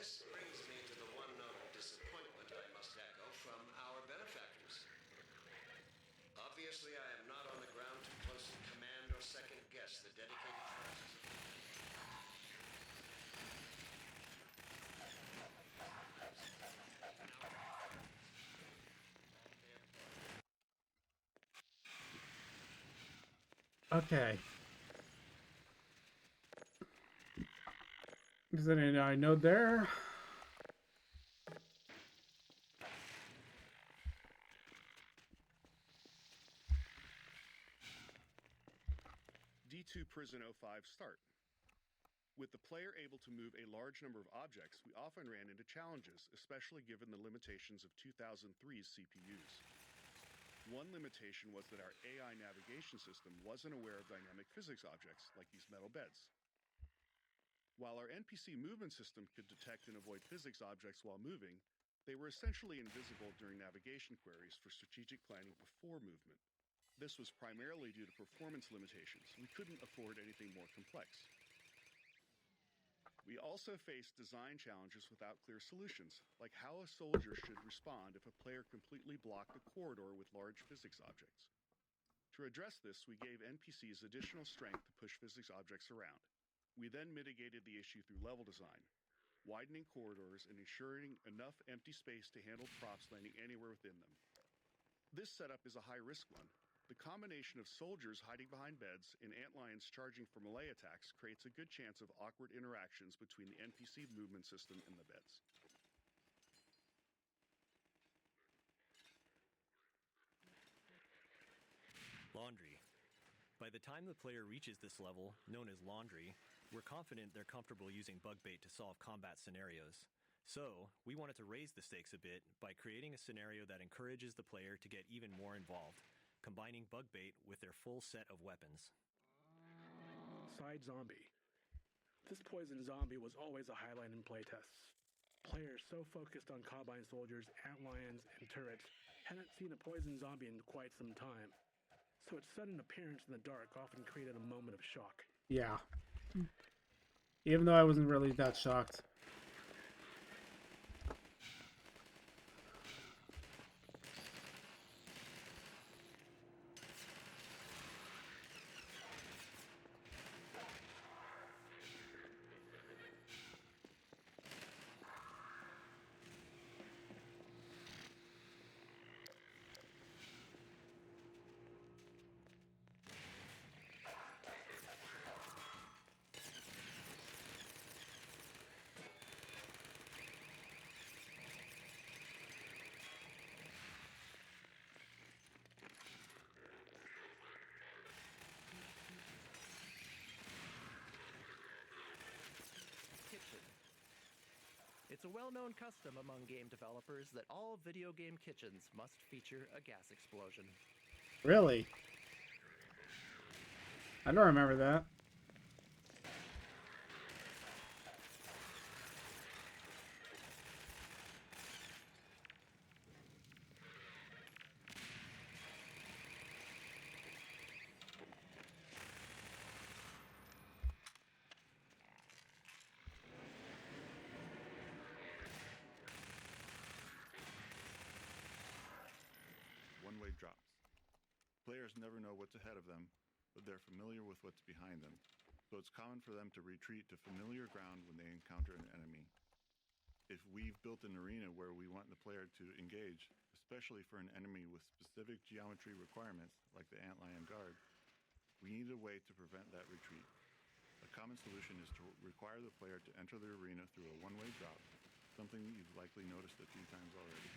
Speaker 4: This brings me to the one note of disappointment I must echo from our benefactors. Obviously, I am not on the ground to closely command or second guess the dedicated forces of
Speaker 1: Okay. Is there any node there?
Speaker 22: D2 Prison 05 start. With the player able to move a large number of objects, we often ran into challenges, especially given the limitations of 2003's CPUs. One limitation was that our AI navigation system wasn't aware of dynamic physics objects, like these metal beds. While our NPC movement system could detect and avoid physics objects while moving, they were essentially invisible during navigation queries for strategic planning before movement. This was primarily due to performance limitations. We couldn't afford anything more complex. We also faced design challenges without clear solutions, like how a soldier should respond if a player completely blocked a corridor with large physics objects. To address this, we gave NPCs additional strength to push physics objects around. We then mitigated the issue through level design, widening corridors and ensuring enough empty space to handle props landing anywhere within them. This setup is a high-risk one. The combination of soldiers hiding behind beds and antlions charging for melee attacks creates a good chance of awkward interactions between the NPC movement system and the beds.
Speaker 21: Laundry. By the time the player reaches this level, known as Laundry, we're confident they're comfortable using Bugbait to solve combat scenarios. So, we wanted to raise the stakes a bit by creating a scenario that encourages the player to get even more involved, combining Bugbait with their full set of weapons.
Speaker 17: Side zombie. This poison zombie was always a highlight in playtests. Players so focused on combine soldiers, antlions, and turrets hadn't seen a poison zombie in quite some time. So its sudden appearance in the dark often created a moment of shock.
Speaker 1: Yeah. Even though I wasn't really that shocked.
Speaker 5: It's a well-known custom among game developers that all video game kitchens must feature a gas explosion.
Speaker 1: Really? I don't remember that.
Speaker 9: One-way drops. Players never know what's ahead of them, but they're familiar with what's behind them, so it's common for them to retreat to familiar ground when they encounter an enemy. If we've built an arena where we want the player to engage, especially for an enemy with specific geometry requirements like the antlion guard, we need a way to prevent that retreat. A common solution is to require the player to enter the arena through a one-way drop, something you've likely noticed a few times already.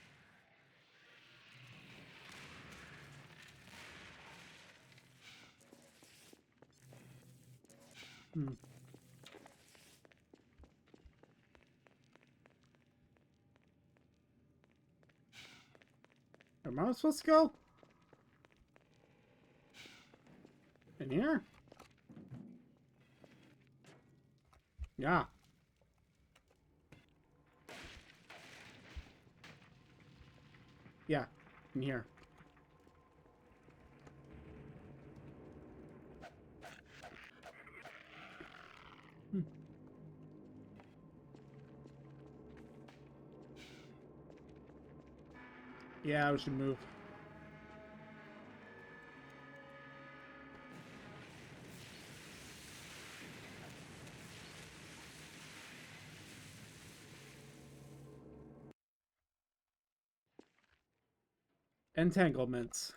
Speaker 9: Am I supposed to go? In here? Yeah. Yeah, in here. Yeah, we should move. Entanglements.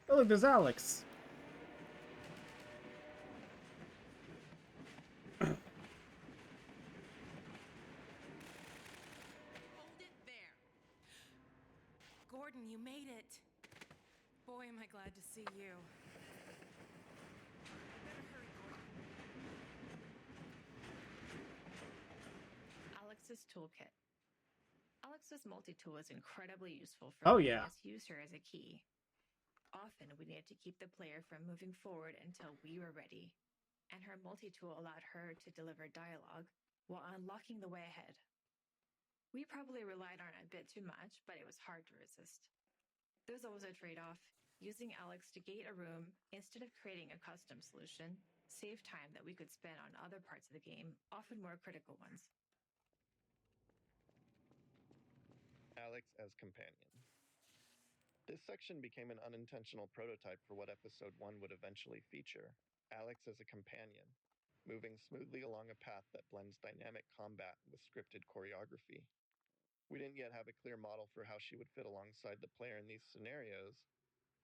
Speaker 9: Oh, look, there's Alyx.
Speaker 23: Gordon, you made it. Boy, am I glad to see you. Better hurry, Gordon.
Speaker 13: Alyx's toolkit. Alyx's multi-tool is incredibly useful for letting us use her as a key. Often we needed to keep the player from moving forward until we were ready, and her multi-tool allowed her to deliver dialogue while unlocking the way ahead. We probably relied on it a bit too much, but it was hard to resist. There's always a trade-off. Using Alyx to gate a room instead of creating a custom solution saved time that we could spend on other parts of the game, often more critical ones.
Speaker 10: Alyx as companion. This section became an unintentional prototype for what Episode 1 would eventually feature, Alyx as a companion, moving smoothly along a path that blends dynamic combat with scripted choreography. We didn't yet have a clear model for how she would fit alongside the player in these scenarios,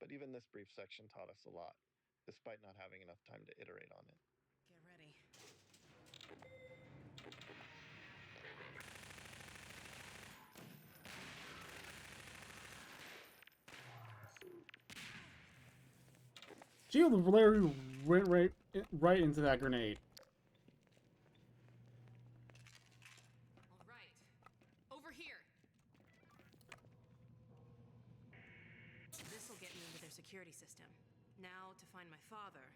Speaker 10: but even this brief section taught us a lot, despite not having enough time to iterate on it.
Speaker 23: Get ready.
Speaker 1: Gee, Larry went right into that grenade.
Speaker 23: All right. Over here. This'll get me into their security system. Now to find my father.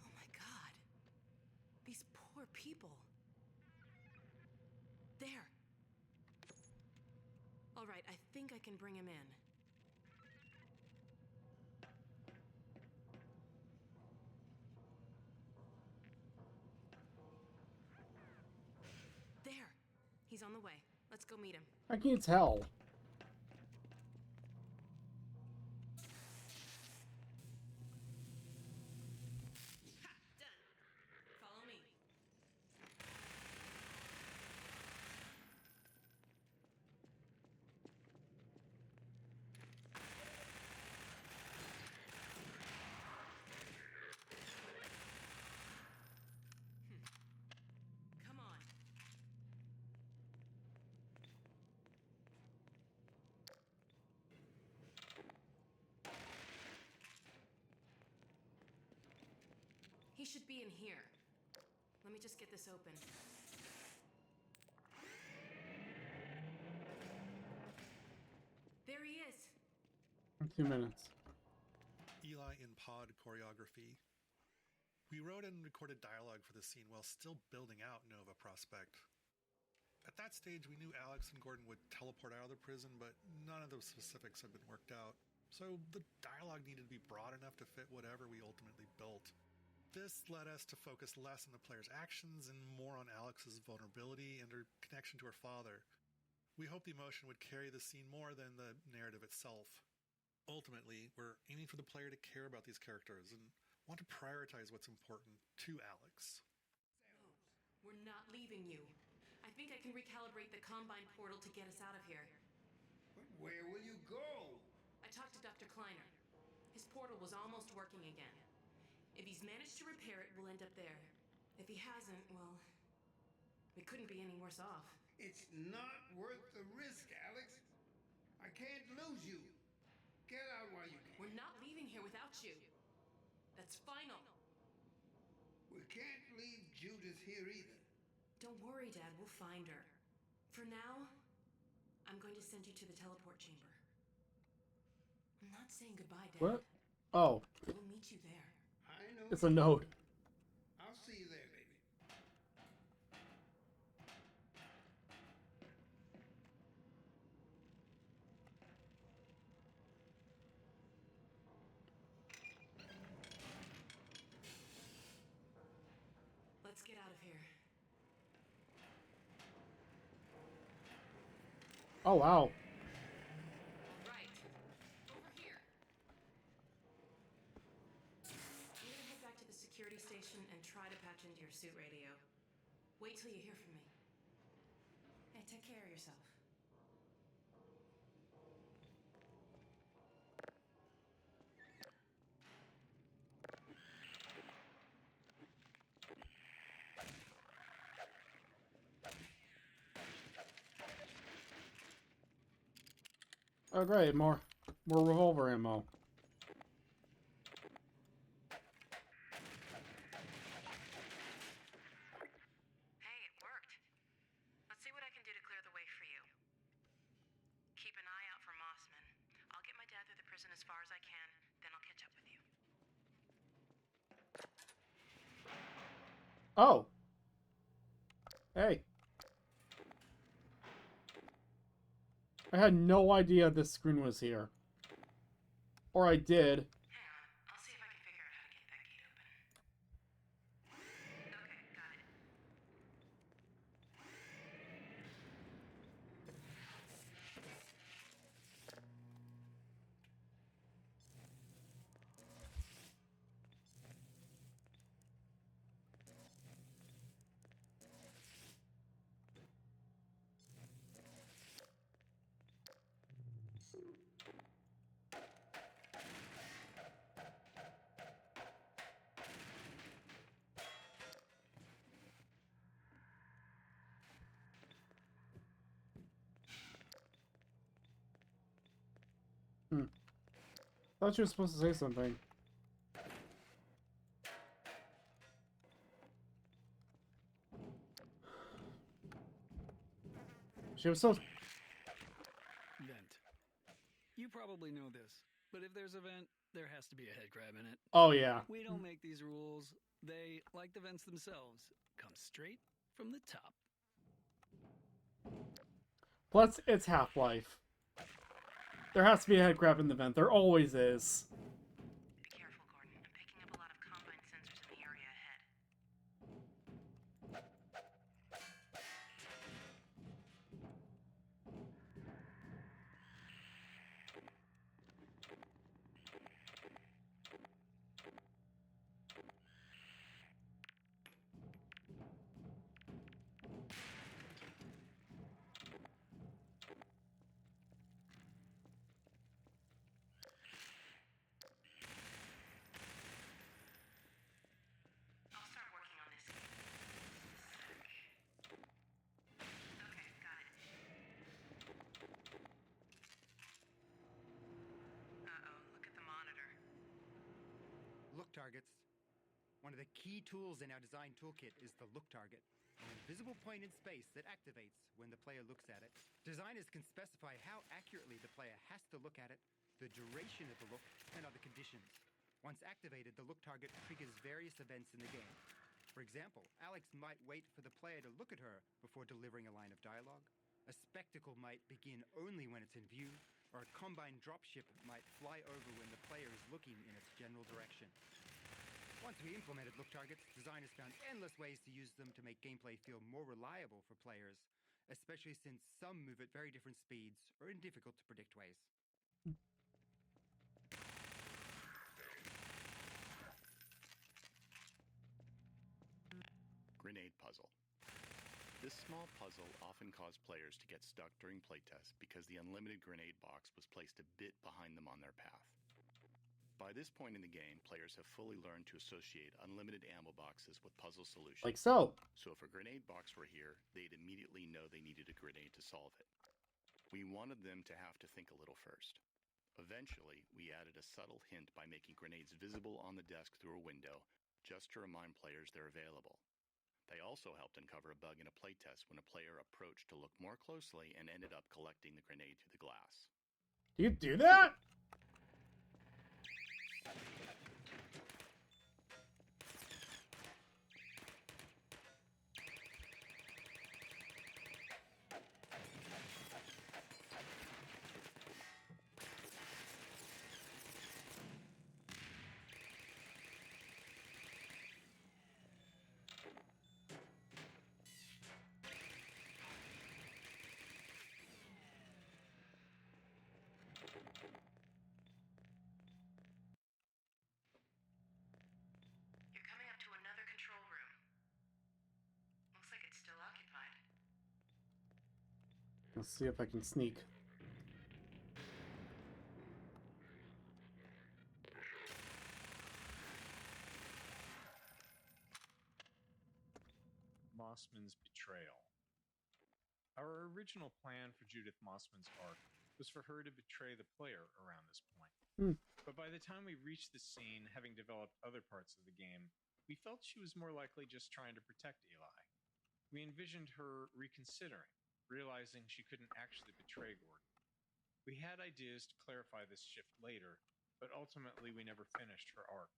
Speaker 23: Oh my God. These poor people. There. All right, I think I can bring him in. There. He's on the way. Let's go meet him.
Speaker 1: How can you tell?
Speaker 23: Ha! Done. Follow me. Come on. should be in here. Let me just get this open. There he is.
Speaker 1: 2 minutes.
Speaker 2: Eli in pod choreography. We wrote and recorded dialogue for the scene while still building out Nova Prospekt. At that stage, we knew Alyx and Gordon would teleport out of the prison, but none of the specifics had been worked out. So the dialogue needed to be broad enough to fit whatever we ultimately built. This led us to focus less on the player's actions and more on Alyx's vulnerability and her connection to her father. We hoped the emotion would carry the scene more than the narrative itself. Ultimately, we're aiming for the player to care about these characters and want to prioritize what's important to Alyx.
Speaker 23: No, we're not leaving you. I think I can recalibrate the Combine portal to get us out of here.
Speaker 12: But where will you go?
Speaker 23: I talked to Dr. Kleiner. His portal was almost working again. If he's managed to repair it, we'll end up there. If he hasn't, well, we couldn't be any worse off.
Speaker 12: It's not worth the risk, Alyx. I can't lose you. Get out while you can.
Speaker 23: We're not leaving here without you. That's final.
Speaker 12: We can't leave Judith here either.
Speaker 23: Don't worry, Dad. We'll find her. For now, I'm going to send you to the teleport chamber. I'm not saying goodbye, Dad.
Speaker 1: What? Oh.
Speaker 23: We'll meet you there.
Speaker 12: I know.
Speaker 1: It's a note.
Speaker 12: I'll see you there, baby.
Speaker 23: Let's get out of here.
Speaker 1: Oh, wow.
Speaker 23: Right. Over here. I'm gonna head back to the security station and try to patch into your suit radio. Wait till you hear from me. Hey, take care of yourself.
Speaker 1: Oh, great. More revolver ammo.
Speaker 23: Hey, it worked. Let's see what I can do to clear the way for you. Keep an eye out for Mossman. I'll get my dad through the prison as far as I can, then I'll catch up with you.
Speaker 1: Oh. Hey. I had no idea this screen was here. Or I did.
Speaker 23: Hang on. I'll see if I can figure out how to get that gate open. Okay, got it.
Speaker 1: Thought you were supposed to say something. She was so...
Speaker 19: Vent. You probably know this, but if there's a vent, there has to be a head crab in it.
Speaker 1: Oh, yeah.
Speaker 19: We don't make these rules. They, like the vents themselves, come straight from the top.
Speaker 1: Plus, it's Half-Life. There has to be a head crab in the vent. There always is.
Speaker 23: Be careful, Gordon. I'm picking up a lot of Combine sensors in the area ahead. I'll start working on this. Okay, got it. Uh-oh, look at the monitor.
Speaker 14: Look targets.
Speaker 7: One of the key tools in our design toolkit is the look target, an invisible point in space that activates when the player looks at it. Designers can specify how accurately the player has to look at it, the duration of the look, and other conditions. Once activated, the look target triggers various events in the game. For example, Alyx might wait for the player to look at her before delivering a line of dialogue. A spectacle might begin only when it's in view, or a combine dropship might fly over when the player is looking in its general direction. Once we implemented look targets, designers found endless ways to use them to make gameplay feel more reliable for players, especially since some move at very different speeds or in difficult to predict ways.
Speaker 14: Grenade puzzle. This small puzzle often caused players to get stuck during playtests because the unlimited grenade box was placed a bit behind them on their path. By this point in the game, players have fully learned to associate unlimited ammo boxes with puzzle solutions.
Speaker 1: Like so.
Speaker 14: So if a grenade box were here, they'd immediately know they needed a grenade to solve it. We wanted them to have to think a little first. Eventually, we added a subtle hint by making grenades visible on the desk through a window, just to remind players they're available. They also helped uncover a bug in a playtest when a player approached to look more closely and ended up collecting the grenade through the glass.
Speaker 1: Do you do that?
Speaker 23: You're coming up to another control room. Looks like it's still occupied.
Speaker 1: Let's see if I can sneak.
Speaker 15: Mossman's betrayal. Our original plan for Judith Mossman's arc was for her to betray the player around this point. But by the time we reached the scene, having developed other parts of the game, we felt she was more likely just trying to protect Eli. We envisioned her reconsidering, realizing she couldn't actually betray Gordon. We had ideas to clarify this shift later, but ultimately we never finished her arc.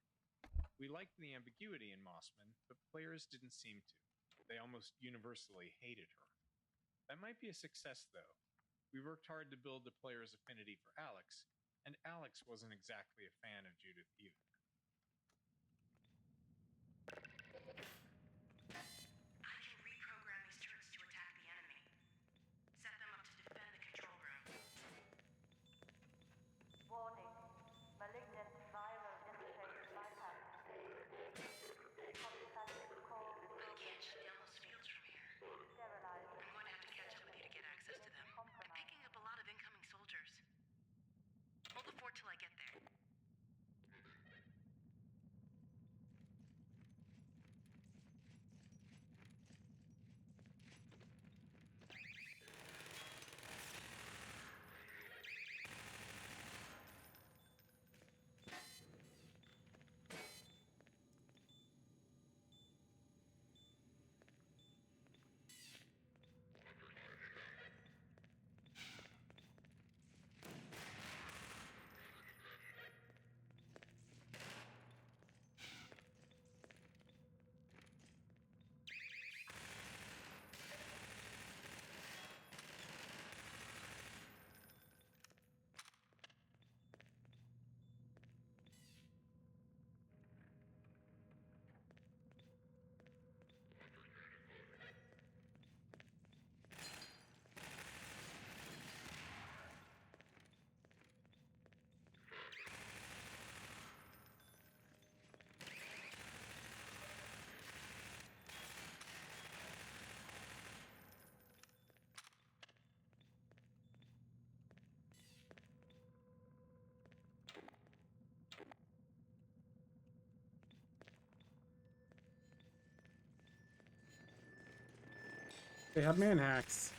Speaker 15: We liked the ambiguity in Mossman, but players didn't seem to. They almost universally hated her. That might be a success, though. We worked hard to build the player's affinity for Alyx, and Alyx wasn't exactly a fan of Judith either.
Speaker 23: I can reprogram these turrets to attack the enemy. Set them up to defend the control room.
Speaker 24: Warning. Malignant viral interface bypass. Polyplastic core.
Speaker 23: I can't shut down those fields from here.
Speaker 24: Sterilized.
Speaker 23: I'm going to have to catch up with you to get access to them. I'm picking up a lot of incoming soldiers. Hold the fort till I get there.
Speaker 1: They have man hacks.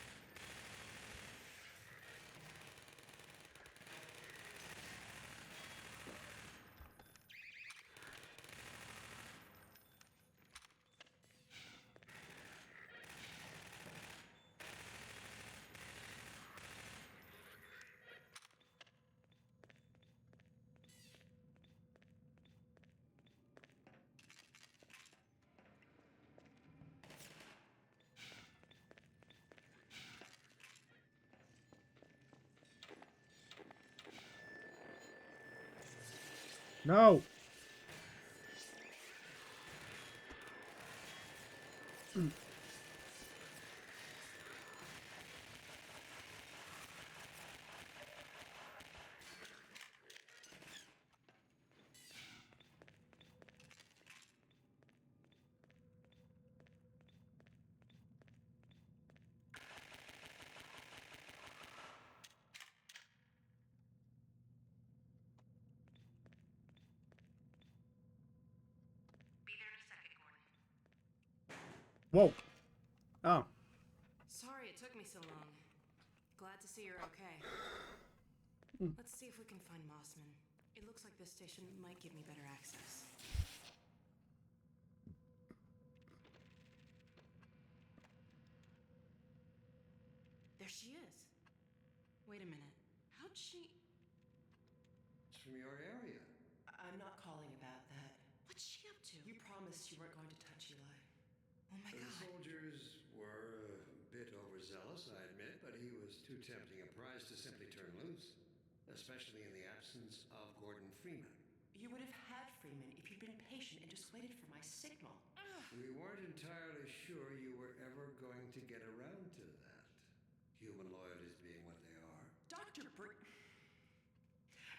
Speaker 1: No!
Speaker 23: Be there in a second, Gordon.
Speaker 1: Whoa. Oh.
Speaker 23: Sorry it took me so long. Glad to see you're okay. Let's see if we can find Mossman. It looks like this station might give me better access. There she is. Wait a minute. How'd she...
Speaker 4: It's from your area.
Speaker 23: I'm not calling about that. What's she up to? You promised you weren't going to touch Eli. Oh my
Speaker 4: The
Speaker 23: god.
Speaker 4: soldiers were a bit overzealous, I admit, but he was too tempting a prize to simply turn loose, especially in the absence of Gordon Freeman.
Speaker 23: You would have had Freeman if you'd been patient and just waited for my signal.
Speaker 4: We weren't entirely sure you were ever going to get around to that. Human loyalties being what they are.
Speaker 23: Dr.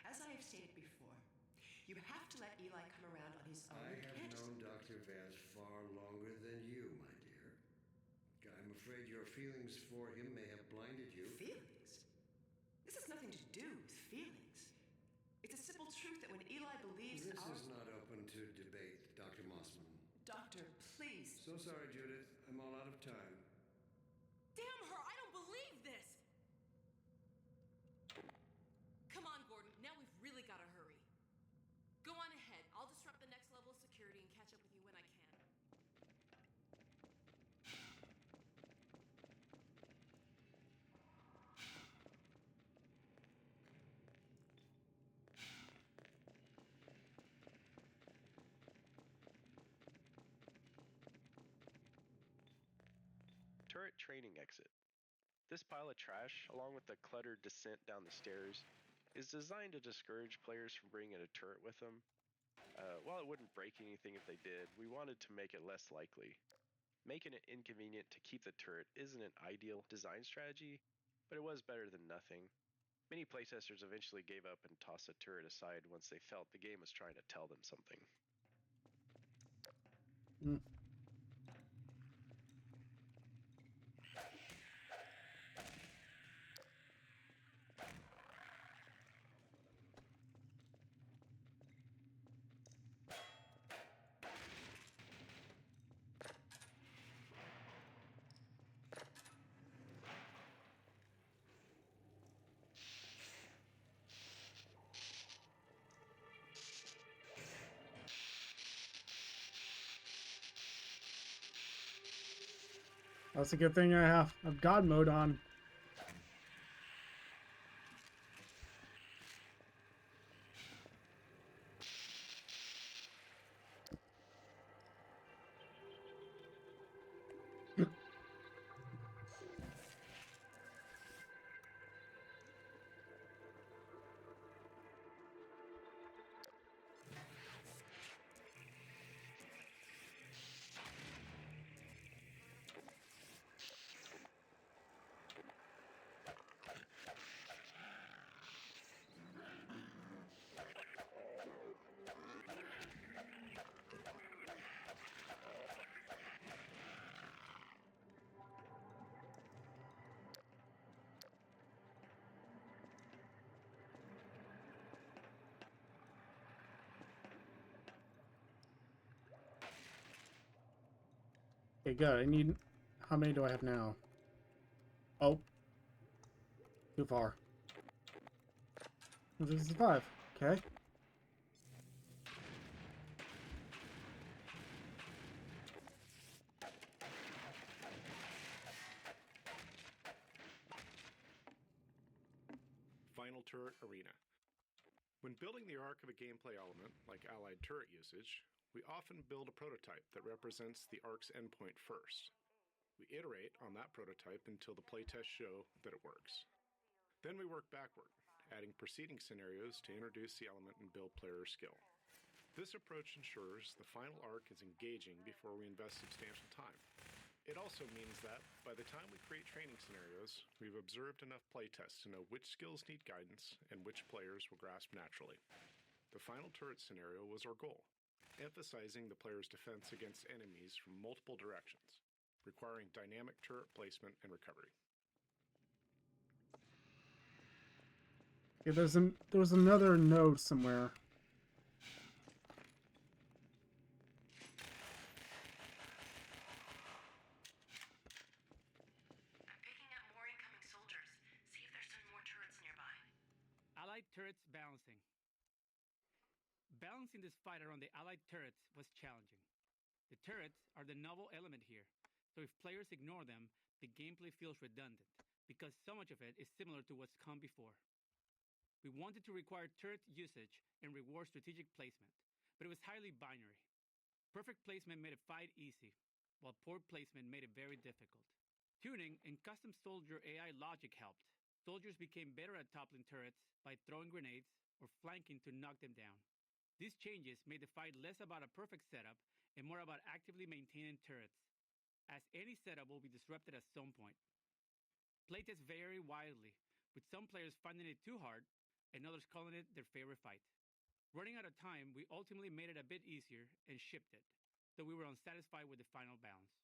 Speaker 23: As I have stated before, you have to let Eli come around on his own.
Speaker 4: I have known Dr. Vance far longer than you, my dear. I'm afraid your feelings for him may have blinded you.
Speaker 23: Feelings? This has nothing to do with feelings. It's a simple truth that when Eli believes
Speaker 4: This is not open to debate, Dr. Mossman.
Speaker 23: Doctor, please.
Speaker 4: So sorry, Judith. I'm all out of time.
Speaker 23: Damn her! I don't believe this! Come on, Gordon. Now we've really got to hurry. Go on ahead. I'll disrupt the next level of security and catch up with you when I can.
Speaker 6: Turret training exit. This pile of trash, along with the cluttered descent down the stairs, is designed to discourage players from bringing a turret with them. While it wouldn't break anything if they did, we wanted to make it less likely. Making it inconvenient to keep the turret isn't an ideal design strategy, but it was better than nothing. Many playtesters eventually gave up and tossed the turret aside once they felt the game was trying to tell them something.
Speaker 1: That's a good thing I have God mode on. Okay, good. I need... How many do I have now? Oh. Too far. This is 5. Okay.
Speaker 22: Final turret arena. When building the arc of a gameplay element, like allied turret usage, we often build a prototype that represents the arc's endpoint first. We iterate on that prototype until the playtests show that it works. Then we work backward, adding preceding scenarios to introduce the element and build player skill. This approach ensures the final arc is engaging before we invest substantial time. It also means that, by the time we create training scenarios, we've observed enough playtests to know which skills need guidance and which players will grasp naturally. The final turret scenario was our goal, emphasizing the player's defense against enemies from multiple directions, requiring dynamic turret placement and recovery.
Speaker 1: Yeah, there's another node somewhere.
Speaker 8: Allied turrets balancing. Balancing this fight around the Allied turrets was challenging. The turrets are the novel element here, so if players ignore them, the gameplay feels redundant, because so much of it is similar to what's come before. We wanted to require turret usage and reward strategic placement, but it was highly binary. Perfect placement made a fight easy, while poor placement made it very difficult. Tuning and custom soldier AI logic helped. Soldiers became better at toppling turrets by throwing grenades or flanking to knock them down. These changes made the fight less about a perfect setup and more about actively maintaining turrets, as any setup will be disrupted at some point. Playtests vary widely, with some players finding it too hard and others calling it their favorite fight. Running out of time, we ultimately made it a bit easier and shipped it, though we were unsatisfied with the final balance.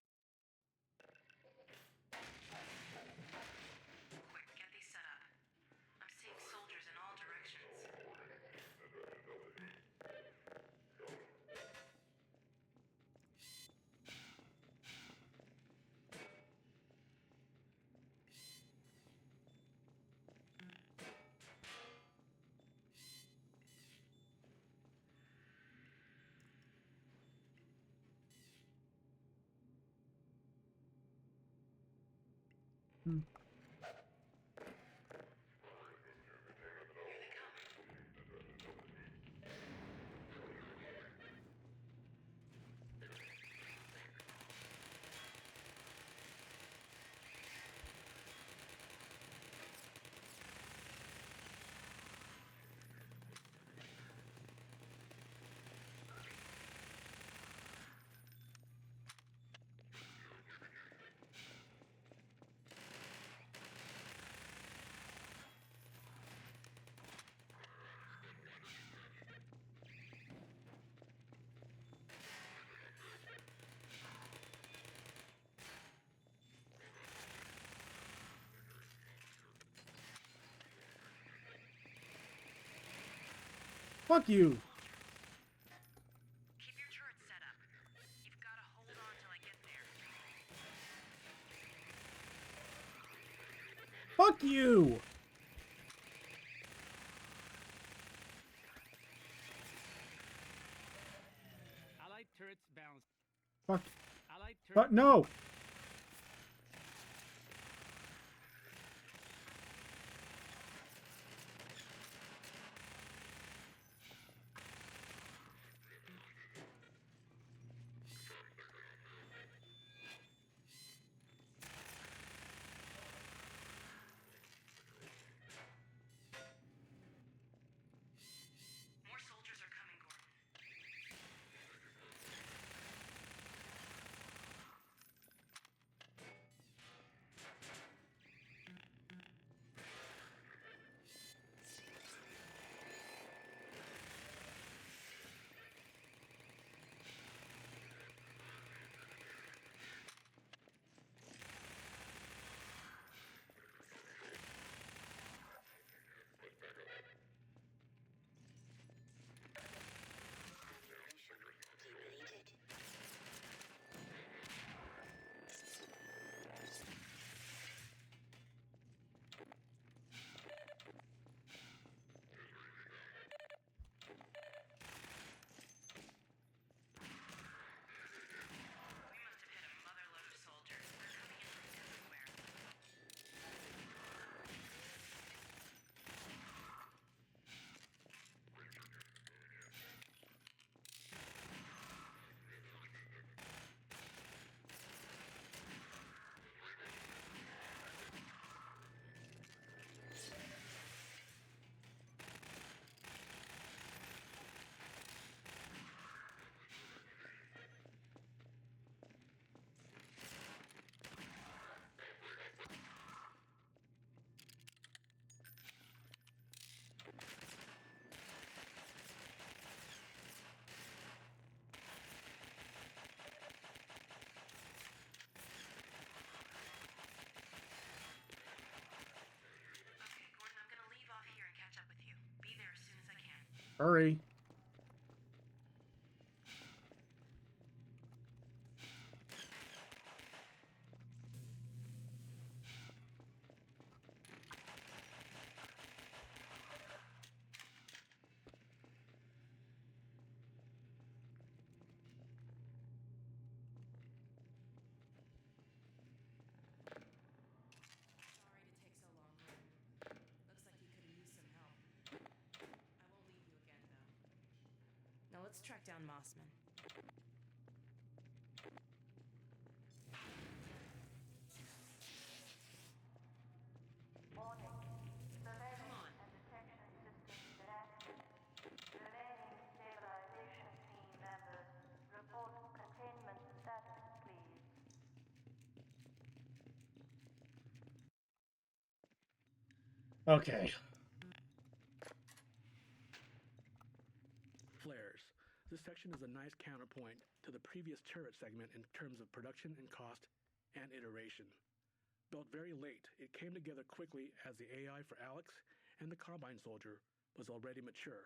Speaker 1: Fuck you!
Speaker 23: Keep your turret set up. You've got to hold on till I get there.
Speaker 1: Fuck you!
Speaker 8: Allied turrets balanced.
Speaker 1: Fuck.
Speaker 8: Allied turrets.
Speaker 1: But no!
Speaker 23: More soldiers are coming, Gordon.
Speaker 1: Hurry.
Speaker 11: Now let's track down Mossman.
Speaker 24: Warning. Surveillance and detection systems inactive. Remaining stabilization team members, report containment status, please.
Speaker 1: Okay.
Speaker 16: Flares. This section is a nice counterpoint to the previous turret segment in terms of production and cost and iteration. Built very late, it came together quickly as the AI for Alyx and the Combine Soldier was already mature.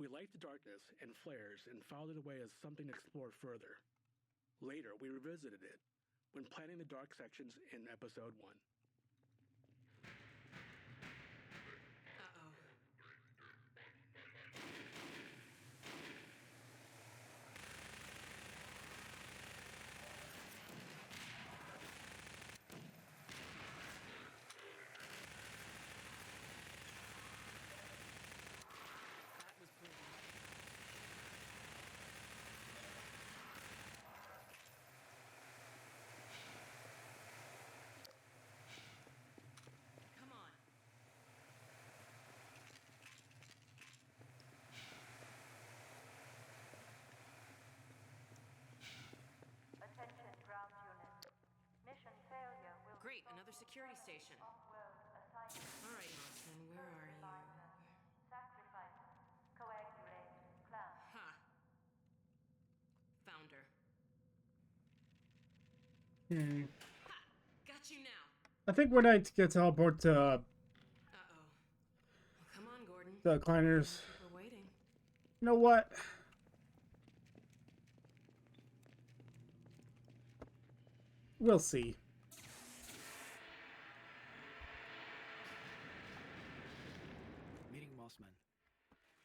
Speaker 16: We liked the darkness and flares and filed it away as something to explore further. Later, we revisited it when planning the dark sections in Episode 1.
Speaker 24: Attention ground unit. Mission failure will
Speaker 11: Great, another security station.
Speaker 24: off-world assignment.
Speaker 11: All right, Mossman, where are you?
Speaker 24: Sacrifice. Coagulate. Clamp.
Speaker 11: Ha! Found her.
Speaker 1: Hmm.
Speaker 11: Ha! Got you now.
Speaker 1: I think we're going to get teleported to
Speaker 11: Well, come on, Gordon.
Speaker 1: the Kleiners.
Speaker 11: We're waiting.
Speaker 1: You know what? We'll see.
Speaker 19: Meeting Mossman.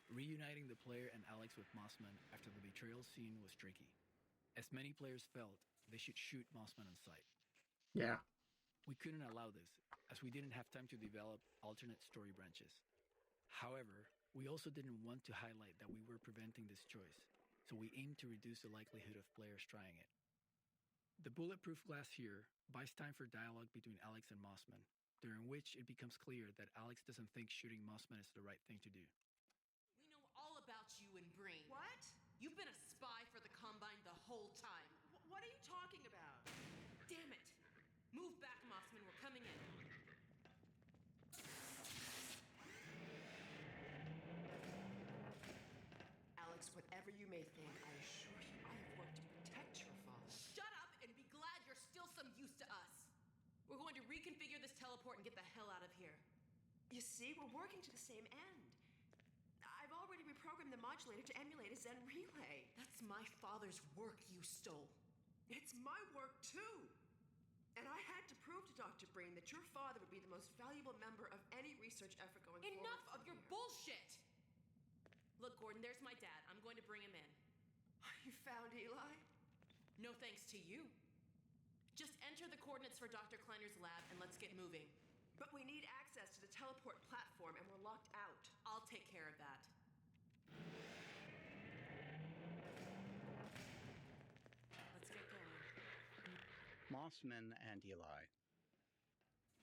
Speaker 19: Reuniting the player and Alyx with Mossman after the betrayal scene was tricky. As many players felt, they should shoot Mossman on sight.
Speaker 1: Yeah.
Speaker 19: We couldn't allow this, as we didn't have time to develop alternate story branches. However, we also didn't want to highlight that we were preventing this choice, so we aimed to reduce the likelihood of players trying it. The bulletproof glass here buys time for dialogue between Alyx and Mossman, during which it becomes clear that Alyx doesn't think shooting Mossman is the right thing to do.
Speaker 11: We know all about you and Breen. What? You've been a spy for the Combine the whole time. What are you talking about? Damn it! Move back, Mossman. We're coming in.
Speaker 18: Alyx, whatever you may think, I assure you I have worked to protect your father.
Speaker 11: Shut up and be glad you're still some use to us. We're going to reconfigure this teleport and get the hell out of here.
Speaker 18: You see, we're working to the same end. I've already reprogrammed the modulator to emulate a Zen relay.
Speaker 11: That's my father's work you stole.
Speaker 18: It's my work, too. And I had to prove to Dr. Breen that your father would be the most valuable member of any research effort going forward.
Speaker 11: Enough of your bullshit! Look, Gordon, there's my dad. I'm going to bring him in.
Speaker 18: You found Eli?
Speaker 11: No thanks to you. Just enter the coordinates for Dr. Kleiner's lab and let's get moving.
Speaker 18: But we need access to the teleport platform and we're locked out.
Speaker 11: I'll take care of that. Let's get going.
Speaker 20: Mossman and Eli.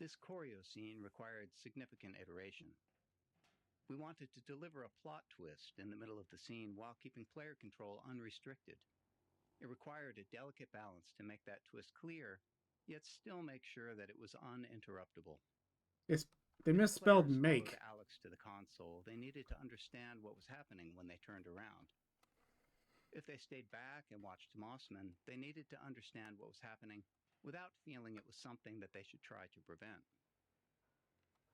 Speaker 20: This choreo scene required significant iteration. We wanted to deliver a plot twist in the middle of the scene while keeping player control unrestricted. It required a delicate balance to make that twist clear, yet still make sure that it was uninterruptible.
Speaker 1: They misspelled
Speaker 20: Players
Speaker 1: make.
Speaker 20: followed Alyx to the console. They needed to understand what was happening when they turned around. If they stayed back and watched Mossman, they needed to understand what was happening without feeling it was something that they should try to prevent.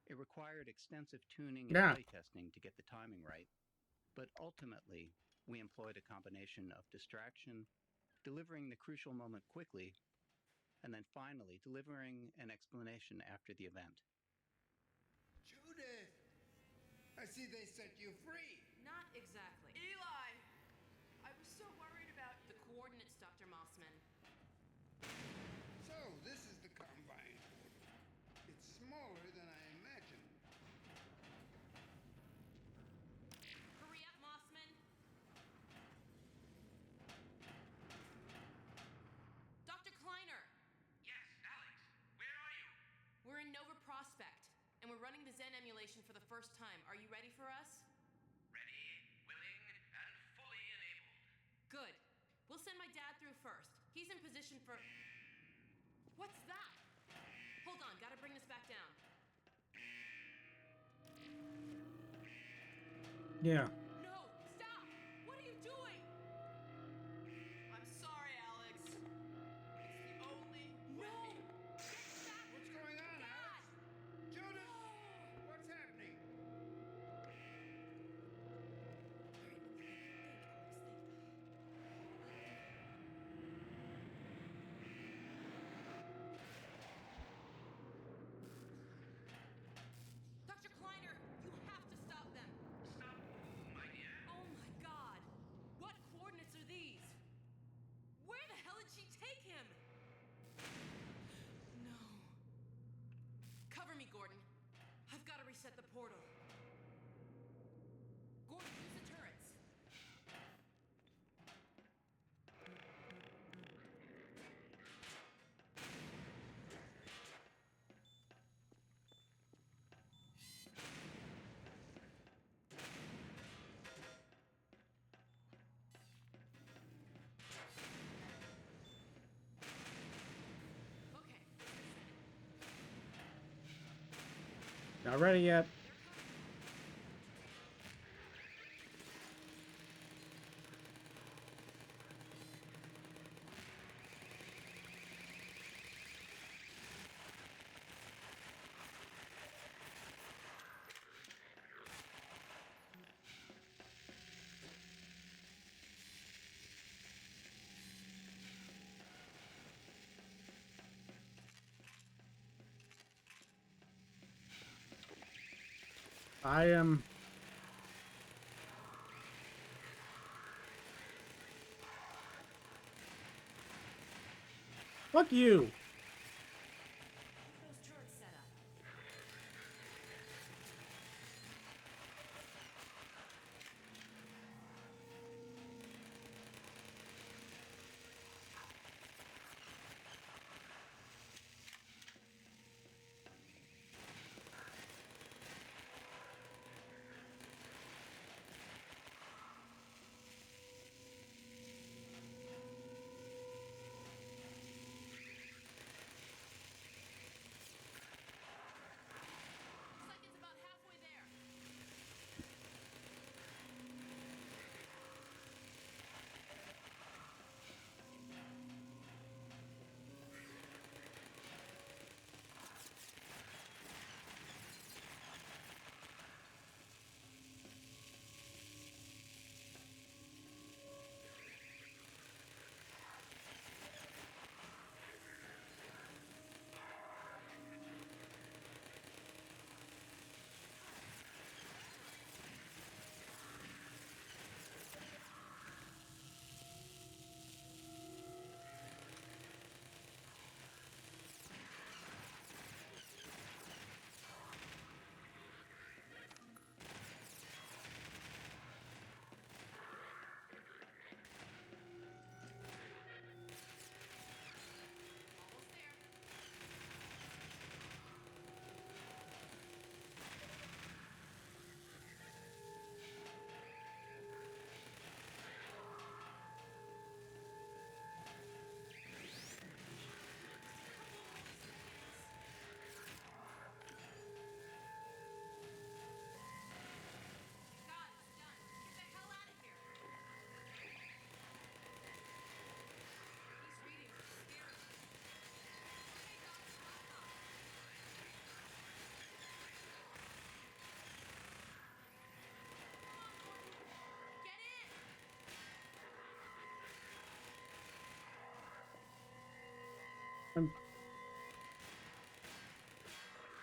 Speaker 20: It required extensive tuning and playtesting to get the timing right. But ultimately, we employed a combination of distraction, delivering the crucial moment quickly, and then finally delivering an explanation after the event.
Speaker 12: Judith! I see they set you free.
Speaker 11: Not exactly.
Speaker 18: Eli!
Speaker 11: I was so worried about the coordinates, Dr. Mossman.
Speaker 12: So, this is the Combine. It's smaller than I imagined.
Speaker 11: Hurry up, Mossman! Dr. Kleiner!
Speaker 3: Yes, Alyx. Where are you?
Speaker 11: We're in Nova Prospekt, and we're running the Zen emulation for the first time. Are you ready for us?
Speaker 3: Ready, willing, and fully enabled.
Speaker 11: Good. We'll send my dad through first. He's in position for... What's that? Hold on, gotta bring this back down.
Speaker 1: Yeah.
Speaker 11: No! Stop! What are you doing?
Speaker 18: I'm sorry, Alyx. It's the only
Speaker 11: No!
Speaker 18: way.
Speaker 11: Get back!
Speaker 12: What's going on, Alyx? Judith! What's happening?
Speaker 11: Dr. Kleiner, you have to stop them!
Speaker 3: Stop who, my dear?
Speaker 11: Oh my god! What coordinates are these? Where the hell did she take him? No. Cover me, Gordon. I've got to reset the portal. Gordon, use the turrets. Okay.
Speaker 1: Not ready yet. I am... Fuck you!
Speaker 11: Those turrets set up.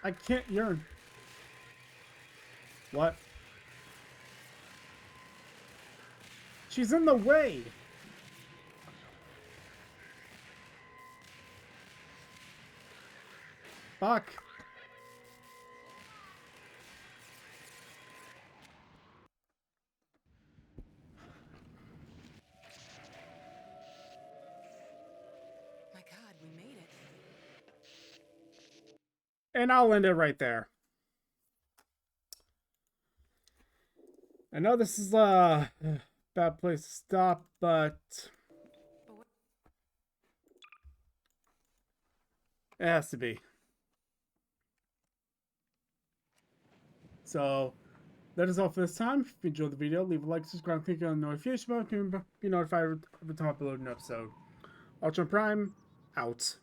Speaker 1: I can't yearn. What? She's in the way. Fuck.
Speaker 11: My God, we made it.
Speaker 1: And I'll end it right there. I know this is a bad place to stop, but it has to be. So that is all for this time. If you enjoyed the video, leave a like, subscribe, click on the notification bell to be notified every time I upload an episode. Ultra Prime, out.